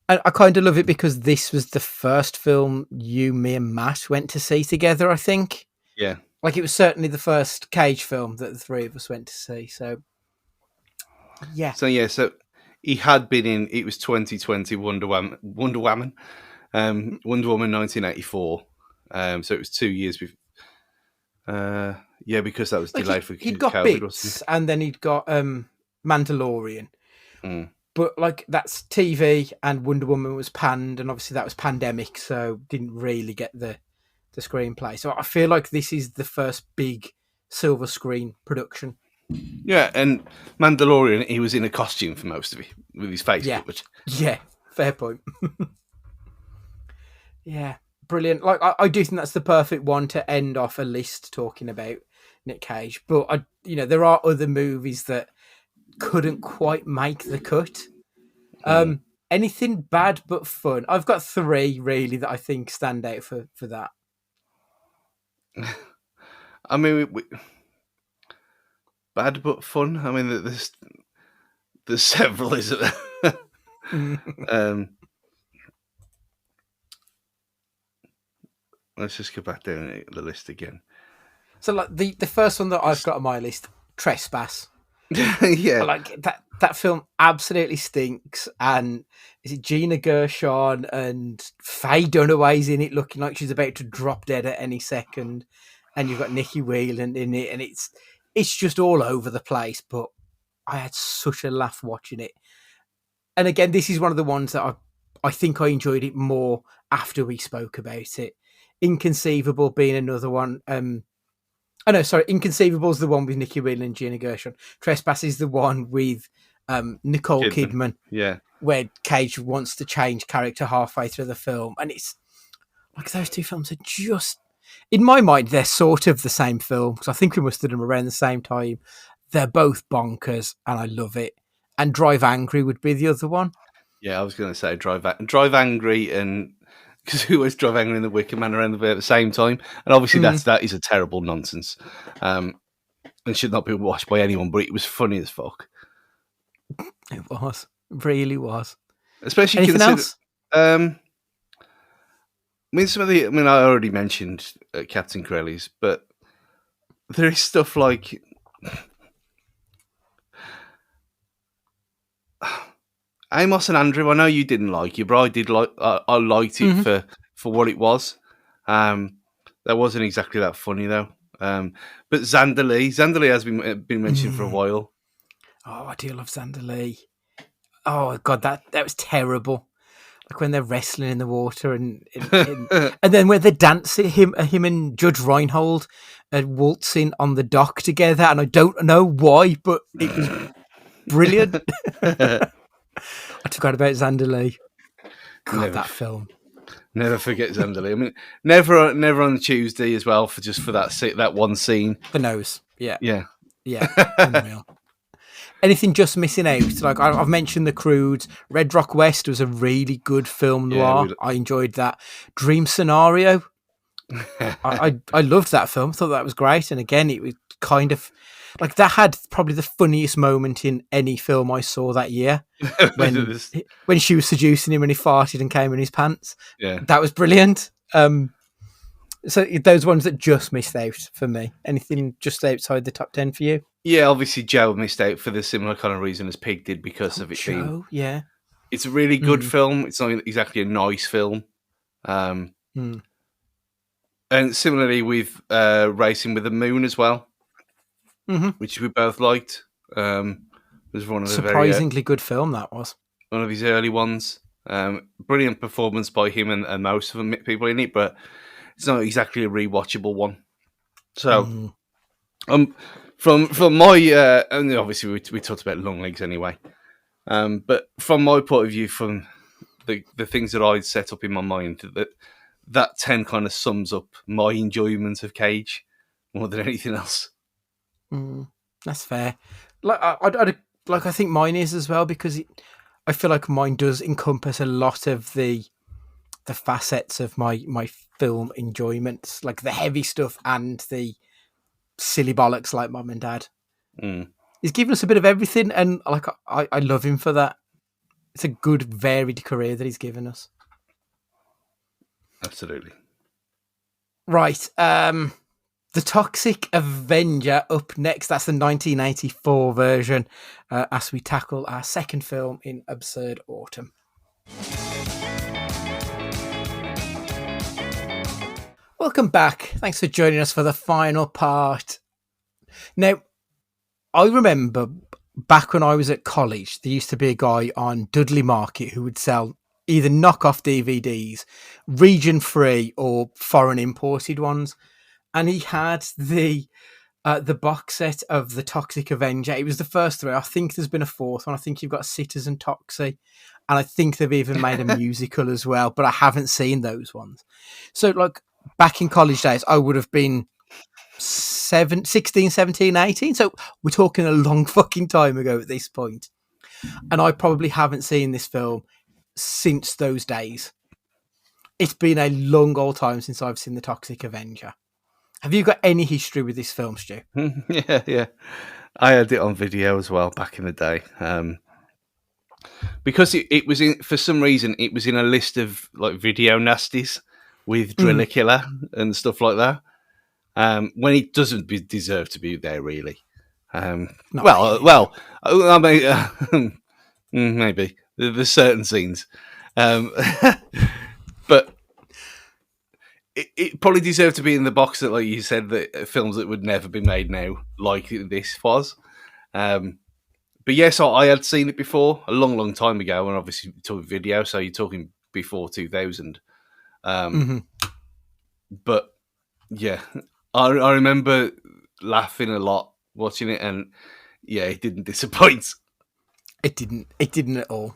I kind of love it because this was the first film me and Matt went to see together, I think. Yeah. Like, it was certainly the first Cage film that the three of us went to see. So, yeah. So he had been in, it was 2020 Wonder Woman, Wonder Woman 1984. So it was 2 years before. Because that was delayed for he'd got COVID, Bits, and then he'd got Mandalorian. Mm. But like, that's TV, and Wonder Woman was panned, and obviously that was pandemic, so didn't really get the screenplay. So I feel like this is the first big silver screen production. Yeah, and Mandalorian, he was in a costume for most of it with his face covered. Yeah, fair point. Yeah, brilliant. Like, I do think that's the perfect one to end off a list talking about Nick Cage. But there are other movies that couldn't quite make the cut. Anything bad but fun? I've got 3 really that I think stand out for that. I mean, bad but fun. I mean, there's several, isn't there? let's just go back down the list again. So like the first one that I've got on my list, Trespass. Yeah, Like that film absolutely stinks. And is it Gina Gershon and Faye Dunaway's in it, looking like she's about to drop dead at any second. And you've got Nikki Whelan in it, and it's just all over the place. But I had such a laugh watching it. And again, this is one of the ones that I think I enjoyed it more after we spoke about it. Inconceivable being another one. Oh no, sorry. Inconceivable is the one with Nikki Whelan and Gina Gershon. Trespass is the one with Nicole Kidman. Yeah, where Cage wants to change character halfway through the film, and it's like those two films are just, in my mind, they're sort of the same film because I think we must have done them around the same time. They're both bonkers, and I love it. And Drive Angry would be the other one. Yeah, I was going to say Drive Angry, and because who was Drive Angry and the Wicker Man around at the same time, and obviously that is a terrible nonsense, and should not be watched by anyone. But it was funny as fuck. It was, really was. Especially anything else. I mean, I already mentioned Captain Corelli's, but there is stuff like. Amos and Andrew, I know you didn't like it, but I did like. I liked it for what it was. That wasn't exactly that funny though. But Xander Lee has been mentioned for a while. Oh, I do love Xander Lee. Oh god, that was terrible. Like when they're wrestling in the water, and then when they're dancing, him and Judge Reinhold are waltzing on the dock together, and I don't know why, but it was brilliant. I forgot about Xander Lee. God, that film. Never forget Xander Lee. I mean, never on Tuesday as well for that one scene. The nose. Yeah. Yeah. Unreal. Anything just missing out? Like I've mentioned The Croods. Red Rock West was a really good film noir. I enjoyed that. Dream Scenario. I loved that film. Thought that was great. And again, it was kind of like that had probably the funniest moment in any film I saw that year when she was seducing him and he farted and came in his pants. Yeah, that was brilliant. So those ones that just missed out for me. Anything just outside the top 10 for you? Yeah, obviously Joe missed out for the similar kind of reason as Pig did because of it being. Yeah, it's a really good film. It's not exactly a nice film. And similarly with Racing with the Moon as well, which we both liked. Was one of the surprisingly good film that was. One of his early ones. Brilliant performance by him and most of the people in it, but it's not exactly a rewatchable one. So, from my and obviously we talked about Long Legs anyway, but from my point of view, from the things that I'd set up in my mind, that 10 kind of sums up my enjoyment of Cage more than anything else. That's fair. Like I think mine is as well because I feel like mine does encompass a lot of the facets of my film enjoyments, like the heavy stuff and the silly bollocks like Mum and Dad. He's given us a bit of everything, and like I love him for that. It's a good varied career that he's given us. Absolutely. Right. The Toxic Avenger up next. That's the 1984 version as we tackle our second film in Absurd Autumn. Welcome back. Thanks for joining us for the final part. Now, I remember back when I was at college, there used to be a guy on Dudley Market who would sell either knockoff DVDs, region free or foreign imported ones. And he had the box set of the Toxic Avenger. It was the first three. I think there's been a fourth one. I think you've got Sitters and Toxie. And I think they've even made a musical as well, but I haven't seen those ones. So like back in college days, I would have been 16, 17, 18. So we're talking a long fucking time ago at this point. And I probably haven't seen this film since those days. It's been a long old time since I've seen the Toxic Avenger. Have you got any history with this film, Stu? Yeah. I had it on video as well back in the day. Because it was in, for some reason, it was in a list of like video nasties with Driller Killer and stuff like that. When he doesn't deserve to be there, really. Well, I mean, maybe there's certain scenes, but it probably deserved to be in the box that, like you said, that films that would never be made now, like this was. But yes, I had seen it before a long, long time ago, and obviously talking video, so you're talking before 2000. But yeah, I remember laughing a lot watching it, and yeah, it didn't disappoint. It didn't at all.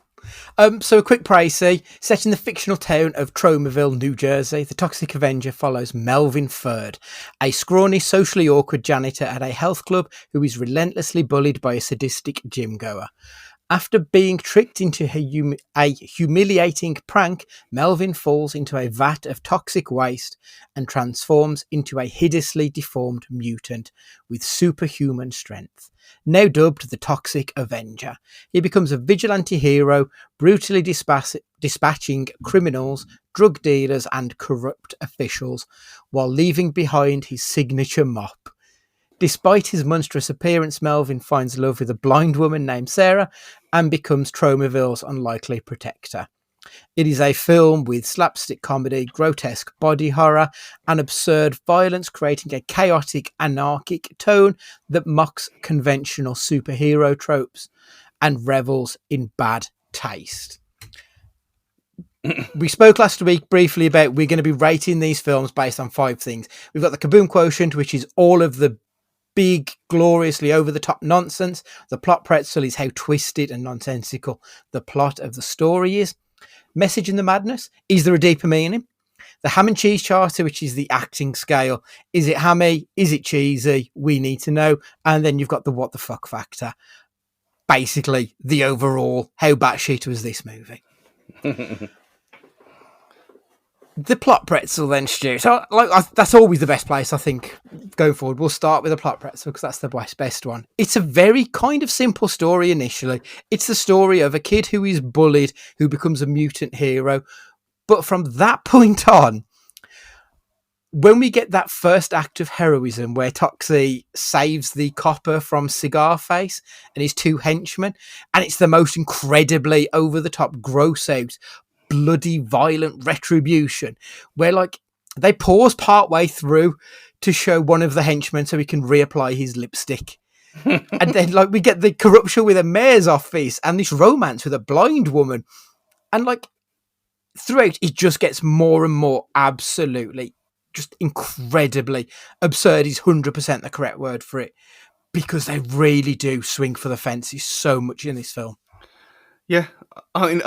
So a quick précis. Set in the fictional town of Tromaville, New Jersey, the Toxic Avenger follows Melvin Ferd, a scrawny, socially awkward janitor at a health club who is relentlessly bullied by a sadistic gym goer. After being tricked into a humiliating prank, Melvin falls into a vat of toxic waste and transforms into a hideously deformed mutant with superhuman strength. Now dubbed the Toxic Avenger, he becomes a vigilante hero, brutally dispatching criminals, drug dealers, and corrupt officials, while leaving behind his signature mop. Despite his monstrous appearance, Melvin finds love with a blind woman named Sarah and becomes Tromaville's unlikely protector. It is a film with slapstick comedy, grotesque body horror, and absurd violence, creating a chaotic, anarchic tone that mocks conventional superhero tropes and revels in bad taste. We spoke last week briefly about we're going to be rating these films based on 5 things. We've got the Kaboom Quotient, which is all of the big, gloriously over-the-top nonsense. The plot pretzel is how twisted and nonsensical the plot of the story is. Message in the madness. Is there a deeper meaning? The ham and cheese charter, which is the acting scale. Is it hammy? Is it cheesy? We need to know. And then you've got the what the fuck factor. Basically, the overall, how batshit was this movie? The plot pretzel then, Stu. So that's always the best place, I think, going forward. We'll start with the plot pretzel because that's the best one. It's a very kind of simple story initially. It's the story of a kid who is bullied, who becomes a mutant hero. But from that point on, when we get that first act of heroism where Toxie saves the copper from Cigar Face and his 2 henchmen, and it's the most incredibly over-the-top, gross-out, bloody violent retribution where like they pause part way through to show one of the henchmen so he can reapply his lipstick and then like we get the corruption with a mayor's office and this romance with a blind woman, and like throughout it just gets more and more absolutely just incredibly absurd is 100% the correct word for it, because they really do swing for the fences so much in this film. Yeah, I mean,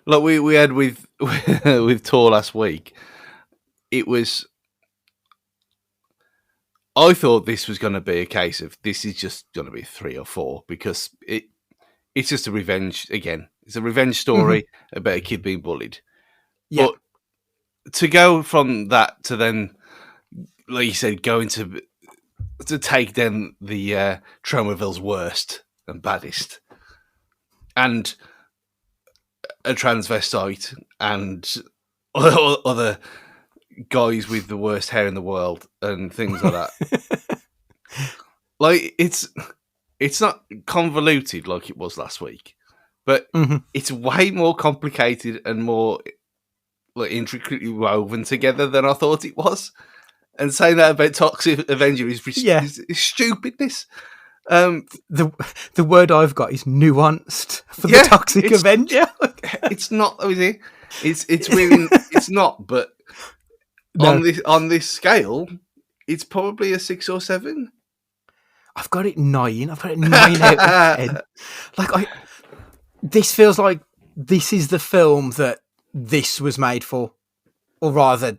like we had with with Tor last week, it was. I thought this was going to be a case of this is just going to be 3 or 4 because it's just a revenge again. It's a revenge story about a kid being bullied. Yeah. But to go from that to then, like you said, going to take down the Tromaville's worst and baddest, and a transvestite and other guys with the worst hair in the world and things like that. Like it's not convoluted like it was last week, but it's way more complicated and more like intricately woven together than I thought it was. And saying that about Toxic Avenger is stupidness. The word I've got is nuanced for the Toxic Avenger. It's not, is it? It's really it's not, but no. on this scale, it's probably a 6 or 7. I've got it 9. I've got it 9 out of 10. Like this feels like this is the film that this was made for, or rather,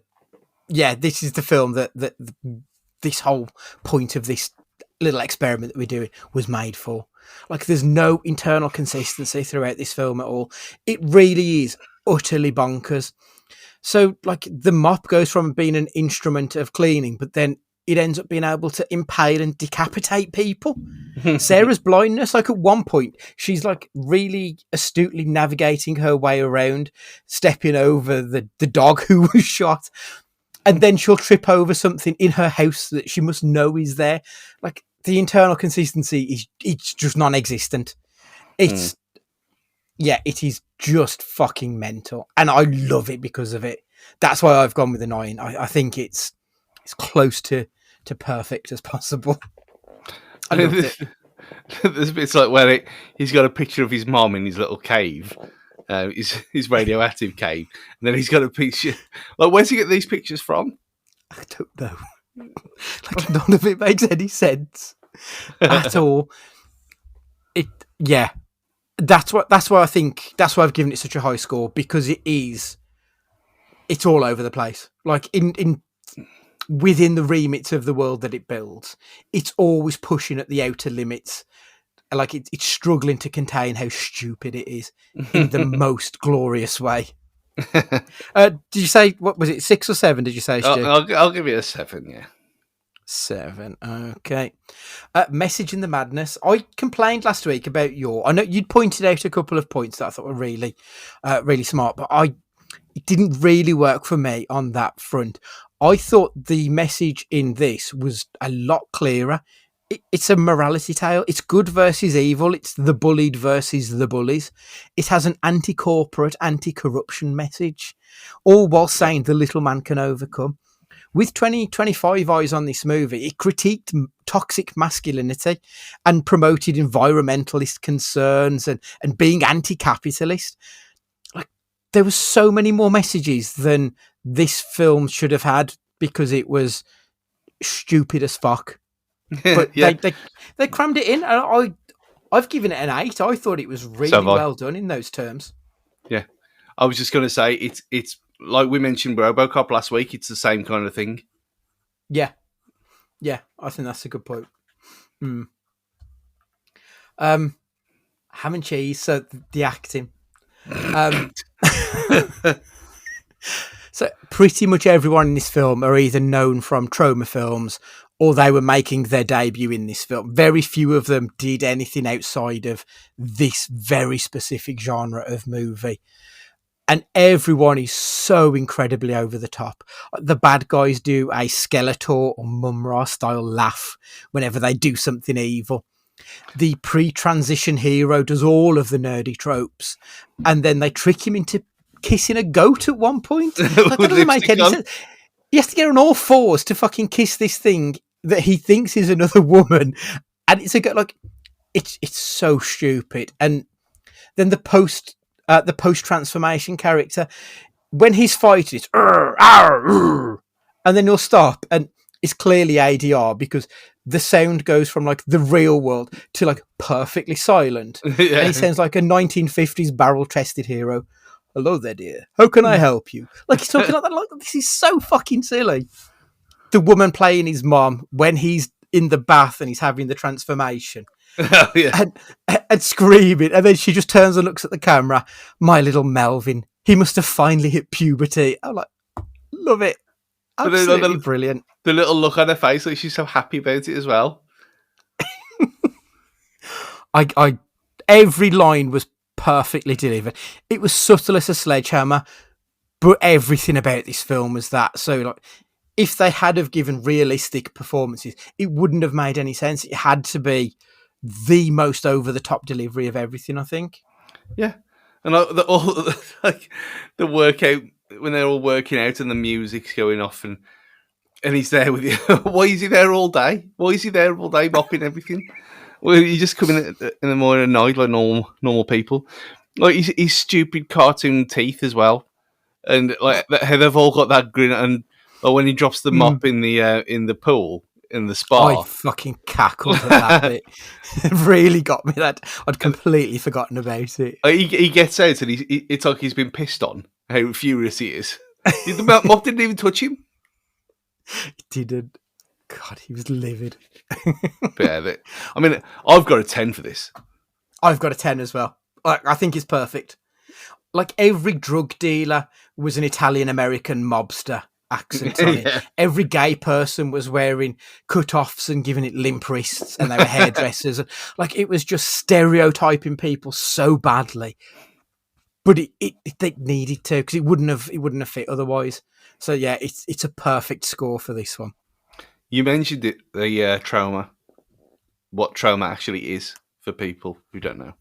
this is the film that this whole point of this little experiment that we're doing was made for. Like there's no internal consistency throughout this film at all. It really is utterly bonkers. So like the mop goes from being an instrument of cleaning, but then it ends up being able to impale and decapitate people. Sarah's blindness, like at one point, she's like really astutely navigating her way around, stepping over the dog who was shot. And then she'll trip over something in her house that she must know is there. Like the internal consistency it's just non-existent. It's it is just fucking mental, and I love it because of it. That's why I've gone with a 9. I think it's close to perfect as possible. I loved it. There's bits like where he's got a picture of his mom in his little cave. His radioactive cave, and then he's got a picture. Like, where's he get these pictures from? I don't know. Like, none of it makes any sense at all. That's why I've given it such a high score, because it's all over the place. Like in within the remits of the world that it builds, it's always pushing at the outer limits. Like it's struggling to contain how stupid it is in the most glorious way. Did you say, what was it, 6 or 7? Did you say, Stu? I'll give it a 7. Yeah, 7. Okay. Message in the Madness. I complained last week about I know you'd pointed out a couple of points that I thought were really, really smart, but it didn't really work for me on that front. I thought the message in this was a lot clearer. It's a morality tale. It's good versus evil. It's the bullied versus the bullies. It has an anti-corporate, anti-corruption message, all while saying the little man can overcome. With 2025 eyes on this movie, it critiqued toxic masculinity and promoted environmentalist concerns and being anti-capitalist. Like, there were so many more messages than this film should have had, because it was stupid as fuck. But they crammed it in, and I've given it an 8. I thought it was really well done in those terms. Yeah, I was just going to say it's like we mentioned RoboCop last week. It's the same kind of thing. Yeah, I think that's a good point. Ham and cheese. So the acting. So pretty much everyone in this film are either known from Troma films, or they were making their debut in this film. Very few of them did anything outside of this very specific genre of movie. And everyone is so incredibly over the top. The bad guys do a Skeletor or Mumra style laugh whenever they do something evil. The pre-transition hero does all of the nerdy tropes, and then they trick him into kissing a goat at one point. Like, that doesn't make any sense. He has to get on all fours to fucking kiss this thing that he thinks is another woman, and it's a goat. Like, it's so stupid. And then the post transformation character, when he's fighting, it's and then he'll stop, and it's clearly ADR, because the sound goes from like the real world to like perfectly silent. Yeah. And he sounds like a 1950s barrel-chested hero. Hello there, dear. How can I help you? Like, he's talking like that. Like, this is so fucking silly. The woman playing his mom when he's in the bath and he's having the transformation. Oh, yeah. And screaming, and then she just turns and looks at the camera. My little Melvin, he must have finally hit puberty. I'm like, love it. Absolutely brilliant. The little look on her face, like she's so happy about it as well. Every line was perfectly delivered. It was subtle as a sledgehammer, but everything about this film was that. So, like, if they had have given realistic performances, it wouldn't have made any sense. It had to be the most over-the-top delivery of everything, I think. Yeah. And like the workout, when they're all working out and the music's going off, and he's there with you. Why is he there all day? Why is he there all day mopping everything? Well, you just come in the morning and night like normal people. Like his stupid cartoon teeth as well, and like how they've all got that grin. And when he drops the mop in the pool in the spa, I fucking cackled at that bit. It really got me. That I'd completely forgotten about it. He gets out and it's like he's been pissed on. How furious he is. The mop didn't even touch him. It didn't. God, he was livid. But yeah, I mean, I've got a 10 for this. I've got a 10 as well. I think it's perfect. Like, every drug dealer was an Italian-American mobster, accents on it. Yeah. Every gay person was wearing cut-offs and giving it limp wrists, and they were hairdressers. Like, it was just stereotyping people so badly. But it needed to, because it wouldn't have fit otherwise. So yeah, it's a perfect score for this one. You mentioned it, the Troma. What Troma actually is for people who don't know.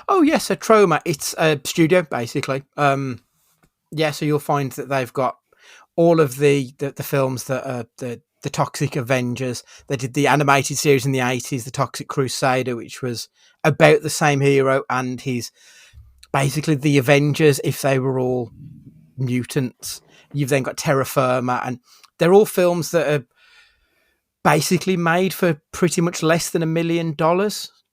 Oh yes, so Troma, it's a studio basically. Yeah, so you'll find that they've got all of the films that are the Toxic Avengers. They did the animated series in the 80s, the Toxic Crusader, which was about the same hero and his basically the Avengers if they were all mutants. You've then got Terra Firma, and they're all films that are basically made for pretty much less than $1 million.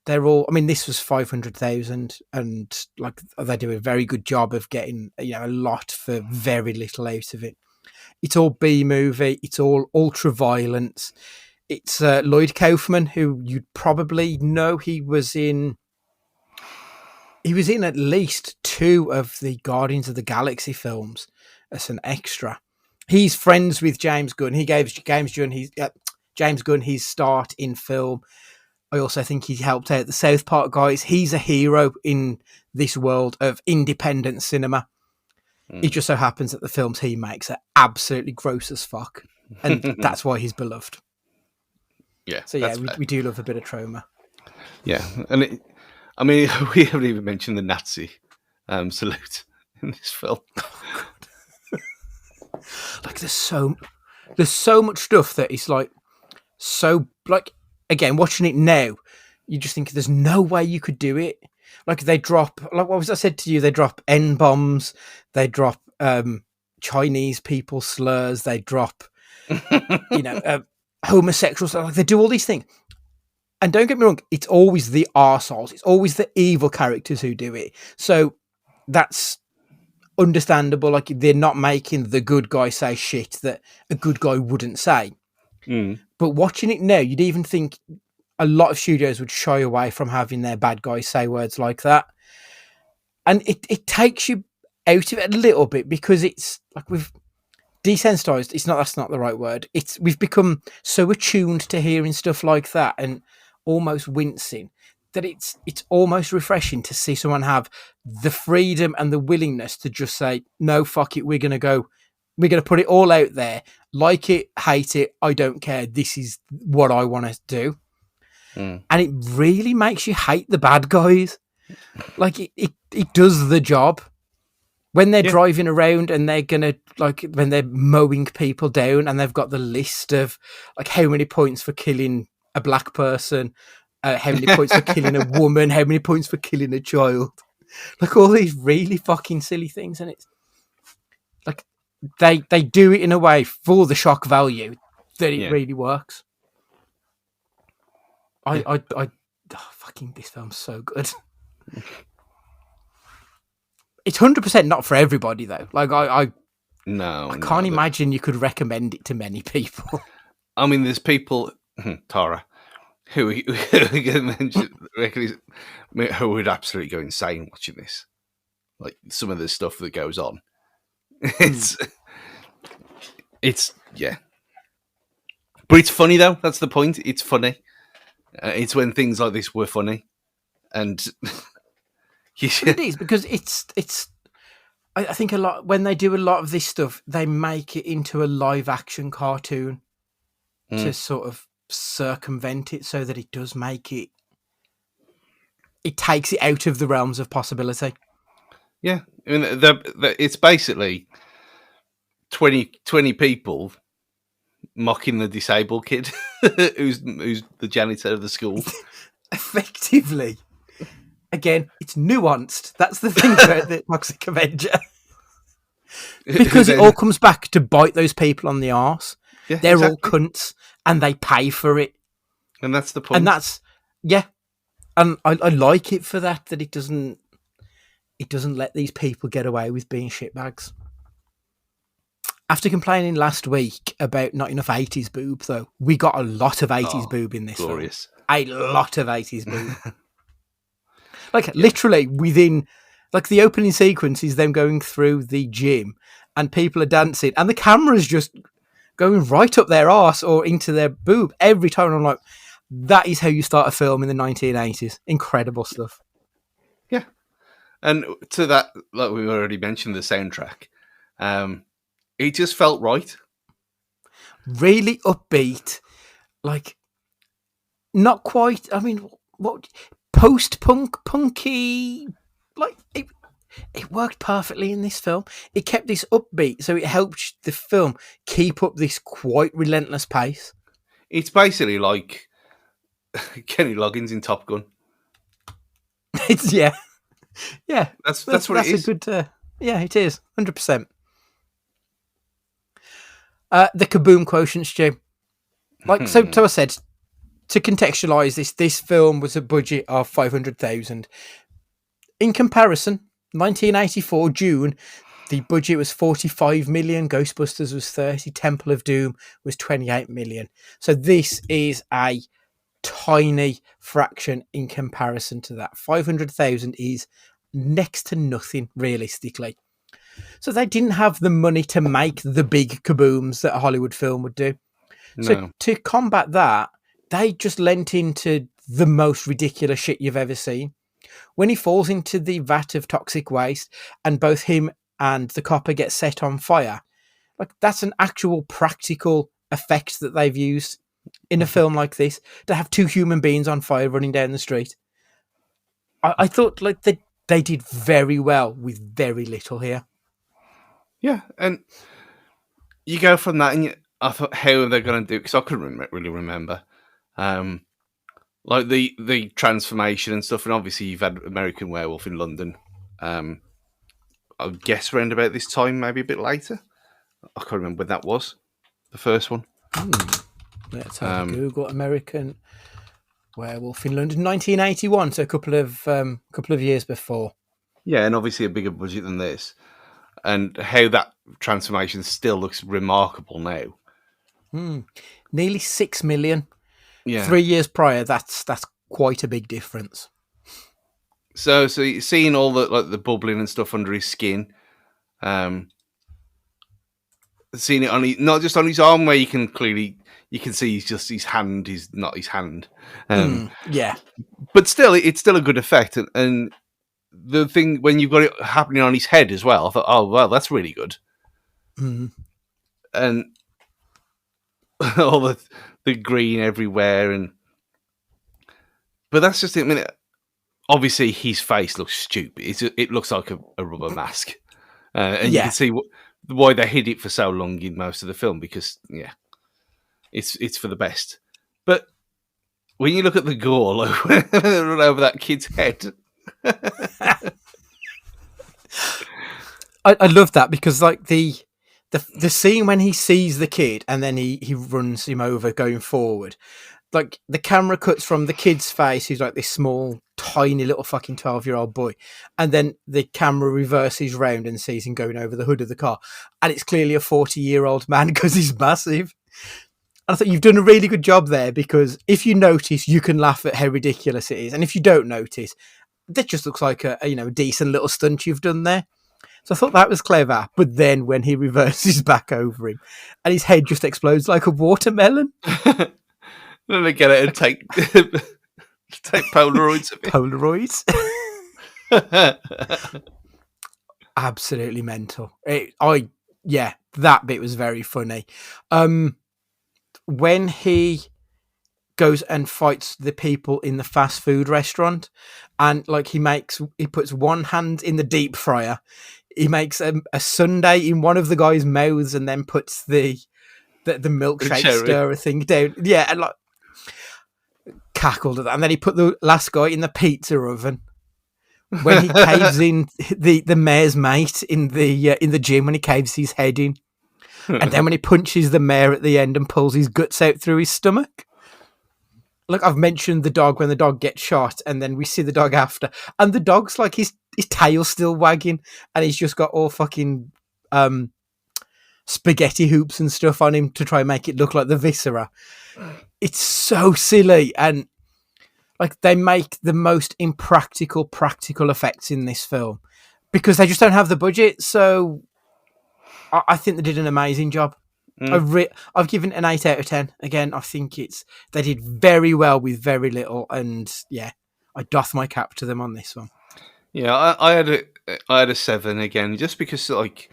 They're all, I mean, this was 500,000, and like they do a very good job of getting, a lot for very little out of it. It's all B movie. It's all ultra violence. It's Lloyd Kaufman, who you'd probably know. He was in at least 2 of the Guardians of the Galaxy films as an extra. He's friends with James Gunn. He gave James Gunn his start in film. I also think he helped out the South Park guys. He's a hero in this world of independent cinema. It just so happens that the films he makes are absolutely gross as fuck. And that's why he's beloved. Yeah. So yeah, we do love a bit of Troma. Yeah. And we haven't even mentioned the Nazi salute in this film. Oh, God. Like there's so much stuff that is like, so like, again, watching it now, you just think there's no way you could do it. Like they drop, like what was I said to you? They drop N-bombs. They drop Chinese people slurs. They drop, homosexuals. Like they do all these things. And don't get me wrong, it's always the arseholes. It's always the evil characters who do it. So that's understandable. Like they're not making the good guy say shit that a good guy wouldn't say. But watching it now, you'd even think a lot of studios would shy away from having their bad guys say words like that. And it takes you out of it a little bit, because it's like we've desensitized. That's not the right word. We've become so attuned to hearing stuff like that and almost wincing that it's almost refreshing to see someone have the freedom and the willingness to just say, no, fuck it. We're going to put it all out there. Like it, hate it, I don't care. This is what I want to do. And it really makes you hate the bad guys. Like it does the job. When they're driving around and they're going to, like, when they're mowing people down and they've got the list of, like, how many points for killing a black person, how many points for killing a woman, how many points for killing a child. Like, all these really fucking silly things. And it's, like, they do it in a way for the shock value that it really works. Fucking, this film's so good. It's 100% not for everybody though. Like I can't imagine you could recommend it to many people. I mean, there's people, Tara, who would absolutely go insane watching this. Like some of the stuff that goes on. It's but it's funny though. That's the point. It's funny. It's when things like this were funny, and it is, because it's. I think a lot when they do a lot of this stuff, they make it into a live action cartoon to sort of circumvent it, so that it does make it. It takes it out of the realms of possibility. Yeah, I mean, it's basically 20 people mocking the disabled kid who's the janitor of the school. Effectively. Again, it's nuanced. That's the thing about the Toxic Avenger. Because it all comes back to bite those people on the arse. Yeah, they're all cunts and they pay for it. And that's the point. And that's, and I like it for that it doesn't let these people get away with being shitbags. After complaining last week about not enough 80s boob, though, we got a lot of 80s boob in this glorious film. A lot of 80s boob. Literally within, like, the opening sequence is them going through the gym and people are dancing, and the camera's just going right up their arse or into their boob every time. I'm like, that is how you start a film in the 1980s. Incredible stuff. Yeah. And to that, like we already mentioned, the soundtrack, it just felt right. Really upbeat, like not quite. I mean, what post-punk, punky, like it worked perfectly in this film. It kept this upbeat, so it helped the film keep up this quite relentless pace. It's basically like Kenny Loggins in Top Gun. It's yeah. That's what it is. A good. Yeah, it is 100%. The kaboom quotient, Stu. Like so I said, to contextualise this film was a budget of 500,000. In comparison, 1984 June, the budget was 45 million. Ghostbusters was 30. Temple of Doom was 28 million. So this is a tiny fraction in comparison to that. 500,000 is next to nothing realistically. So they didn't have the money to make the big kabooms that a Hollywood film would do. No. So to combat that, they just lent into the most ridiculous shit you've ever seen. When he falls into the vat of toxic waste and both him and the copper get set on fire, like that's an actual practical effect that they've used in a film like this, to have two human beings on fire running down the street. I thought like they did very well with very little here. Yeah, and you go from that, and I thought, how are they going to do? Because I couldn't really remember, like the transformation and stuff. And obviously, you've had American Werewolf in London. I guess around about this time, maybe a bit later. I can't remember when that was. The first one. Let's have a Google. American Werewolf in London, 1981. So a couple of years before. Yeah, and obviously a bigger budget than this. And how that transformation still looks remarkable now. Nearly 6 million. Yeah. 3 years prior, that's quite a big difference. So seeing all the bubbling and stuff under his skin, seeing it on not just on his arm where you can see his hand is not his hand. Yeah. But still, it's still a good effect. And the thing when you've got it happening on his head as well, I thought, oh well, that's really good. And all the green everywhere, but that's just it. I mean, obviously his face looks stupid. It looks like a rubber mask, and you can see why they hid it for so long in most of the film, because it's for the best. But when you look at the gore, like, when they run over that kid's head. I love that, because like the scene when he sees the kid and then he runs him over going forward, like the camera cuts from the kid's face, who's like this small tiny little fucking 12-year-old boy, and then the camera reverses round and sees him going over the hood of the car, and it's clearly a 40-year-old man because he's massive. And I thought you've done a really good job there, because if you notice, you can laugh at how ridiculous it is, and if you don't notice, that just looks like a decent little stunt you've done there. So I thought that was clever. But then when he reverses back over him and his head just explodes like a watermelon. Then they get it and take Polaroids of it. Polaroids. Absolutely mental. That bit was very funny. When he goes and fights the people in the fast food restaurant, and like he puts one hand in the deep fryer, he makes a sundae in one of the guy's mouths, and then puts the milkshake stirrer thing down. Yeah, and like cackled at that. And then he put the last guy in the pizza oven. When he caves in the mayor's mate in the gym, when he caves his head in, and then when he punches the mayor at the end and pulls his guts out through his stomach. Look, I've mentioned the dog when the dog gets shot, and then we see the dog after, and the dog's like his tail's still wagging, and he's just got all fucking spaghetti hoops and stuff on him to try and make it look like the viscera. It's so silly, and like they make the most impractical practical effects in this film because they just don't have the budget. So I think they did an amazing job. I've given it an 8 out of 10. Again, I think they did very well with very little, and yeah, I doff my cap to them on this one. Yeah, I had a 7 again, just because like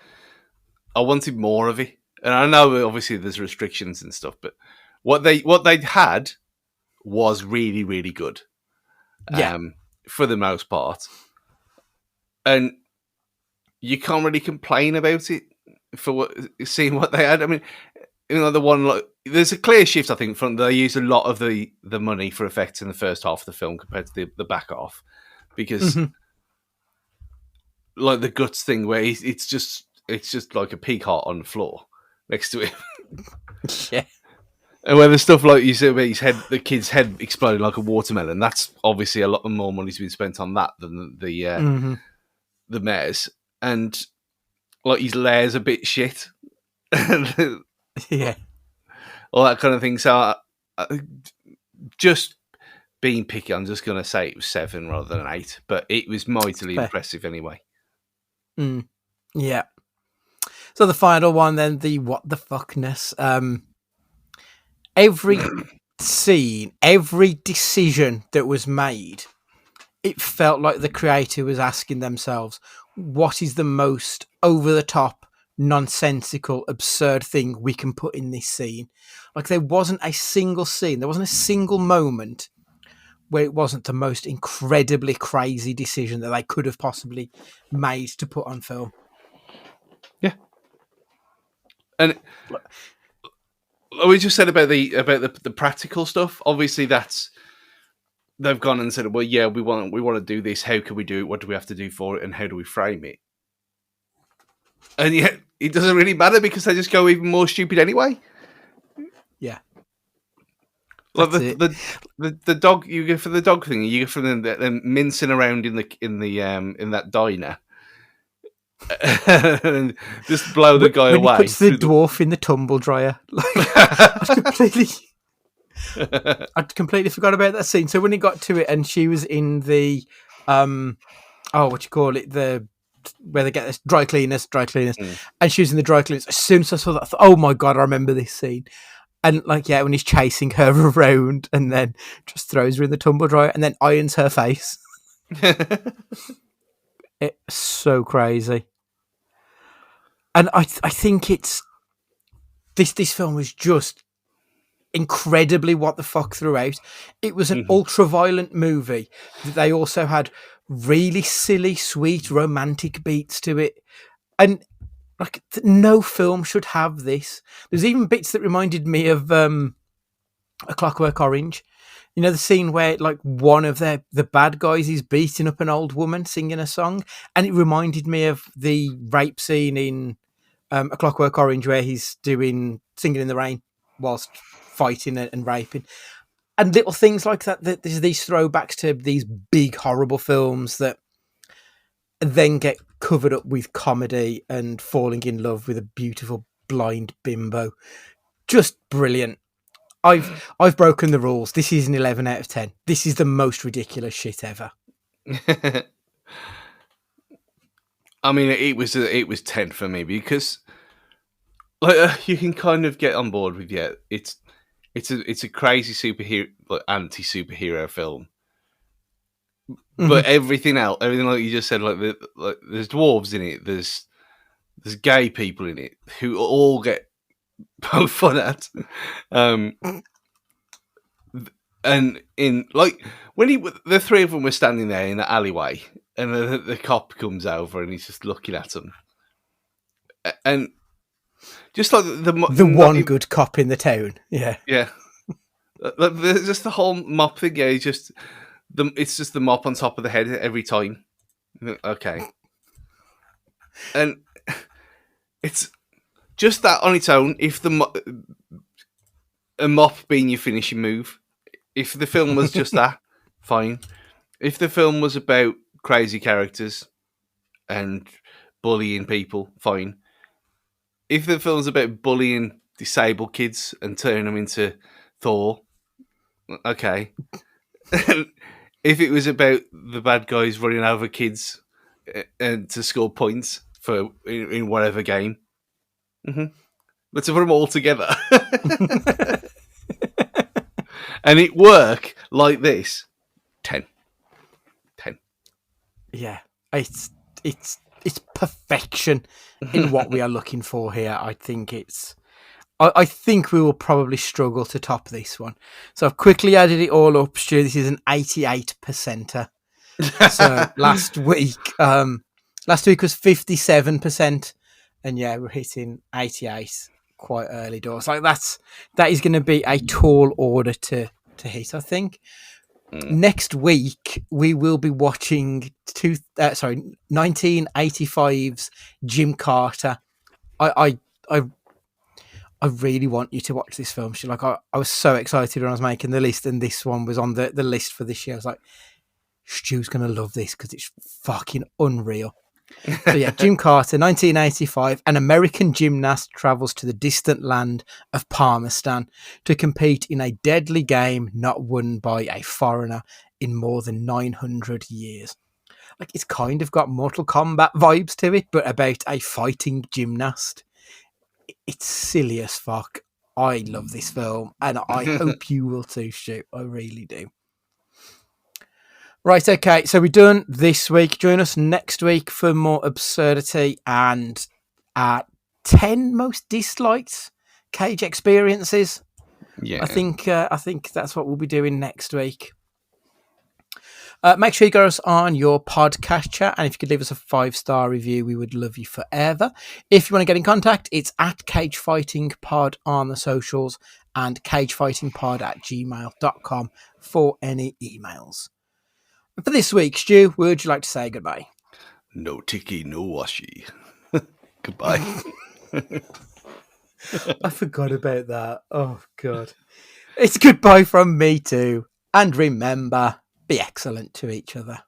I wanted more of it, and I know obviously there's restrictions and stuff, but what they had was really really good, Yeah, for the most part, and you can't really complain about it for seeing what they had. I mean, the one like there's a clear shift. I think from they used a lot of the money for effects in the first half of the film compared to the back half, because like the guts thing where it's just like a pig heart on the floor next to him. yeah, And where the stuff like you said, where the kid's head exploded like a watermelon, that's obviously a lot more money's been spent on that than the mayor's. And like his lair's a bit shit, yeah. all that kind of thing. So just being picky, I'm just going to say it was 7 rather than an 8, but it was mightily impressive anyway. Yeah. So the final one, then, the what the fuckness. Every scene, every decision that was made, it felt like the creator was asking themselves, what is the most over the top, nonsensical, absurd thing we can put in this scene? Like, there wasn't a single scene, there wasn't a single moment where it wasn't the most incredibly crazy decision that they could have possibly made to put on film. Yeah. And we just said about the practical stuff. Obviously, they've gone and said, well, yeah, we want to do this. How can we do it? What do we have to do for it? And how do we frame it? And yet, it doesn't really matter because they just go even more stupid anyway. Yeah. Like the dog, you go for the dog thing. You go for them mincing around in that diner. And just blow the guy when away. He puts the dwarf in the tumble dryer. I completely forgot about that scene. So when he got to it, and she was in the what you call it, where they get this dry cleaners, and she was in the dry cleaners. As soon as I saw that, I thought, oh my god, I remember this scene. And like, yeah, when he's chasing her around and then just throws her in the tumble dryer and then irons her face. It's so crazy. And I think it's this film was just incredibly what the fuck throughout. It was an ultra-violent movie. They also had really silly, sweet, romantic beats to it. And like, no film should have this. There's even bits that reminded me of A Clockwork Orange. You know, the scene where like one of the bad guys is beating up an old woman singing a song, and it reminded me of the rape scene in A Clockwork Orange, where he's doing Singing in the Rain whilst fighting and raping, and little things like that. There's these throwbacks to these big horrible films that then get covered up with comedy and falling in love with a beautiful blind bimbo. Just brilliant. I've broken the rules. This is an 11 out of 10. This is the most ridiculous shit ever. I mean, it was 10 for me because like you can kind of get on board with it's a crazy superhero, like anti-superhero film. But everything else, everything like you just said, like there's dwarves in it, there's gay people in it who all get poked fun at, and in like when the three of them were standing there in the alleyway, and the cop comes over and he's just looking at them, and just like the one good cop in the town, yeah, just the whole mop thing, yeah, it's just the mop on top of the head every time. Okay. And it's just that on its own. If a mop being your finishing move, if the film was just that, fine. If the film was about crazy characters and bullying people, fine. If the film's about bullying disabled kids and turning them into Thor, okay. If it was about the bad guys running over kids and to score points in whatever game, Let's put them all together. And it work like this. 10. Yeah, it's perfection in what we are looking for here. I think I think we will probably struggle to top this one. So I've quickly added it all up, Stu. This is an 88%er. So last week was 57%, and yeah, we're hitting 88 quite early doors. Like that is going to be a tall order to hit, I think. Next week we will be watching 1985's Jim Carter. I really want you to watch this film. I was so excited when I was making the list, and this one was on the list for this year. I was like, Stu's going to love this because it's fucking unreal. So yeah, Jim Carter, 1985, an American gymnast travels to the distant land of Parmistan to compete in a deadly game not won by a foreigner in more than 900 years. Like, it's kind of got Mortal Kombat vibes to it, but about a fighting gymnast. It's silly as fuck. I love this film, and I hope you will too, Stu. I really do. Right, okay, so we're done this week. Join us next week for more absurdity and 10 most disliked Cage experiences. Yeah, I think that's what we'll be doing next week. Make sure you go us on your podcatcher, and if you could leave us a 5-star review, we would love you forever. If you want to get in contact, it's at Cage Fighting Pod on the socials and cagefightingpod@gmail.com for any emails. For this week, Stu, would you like to say goodbye? No ticky, no washi. Goodbye. I forgot about that. Oh, God. It's goodbye from me too. And remember, be excellent to each other.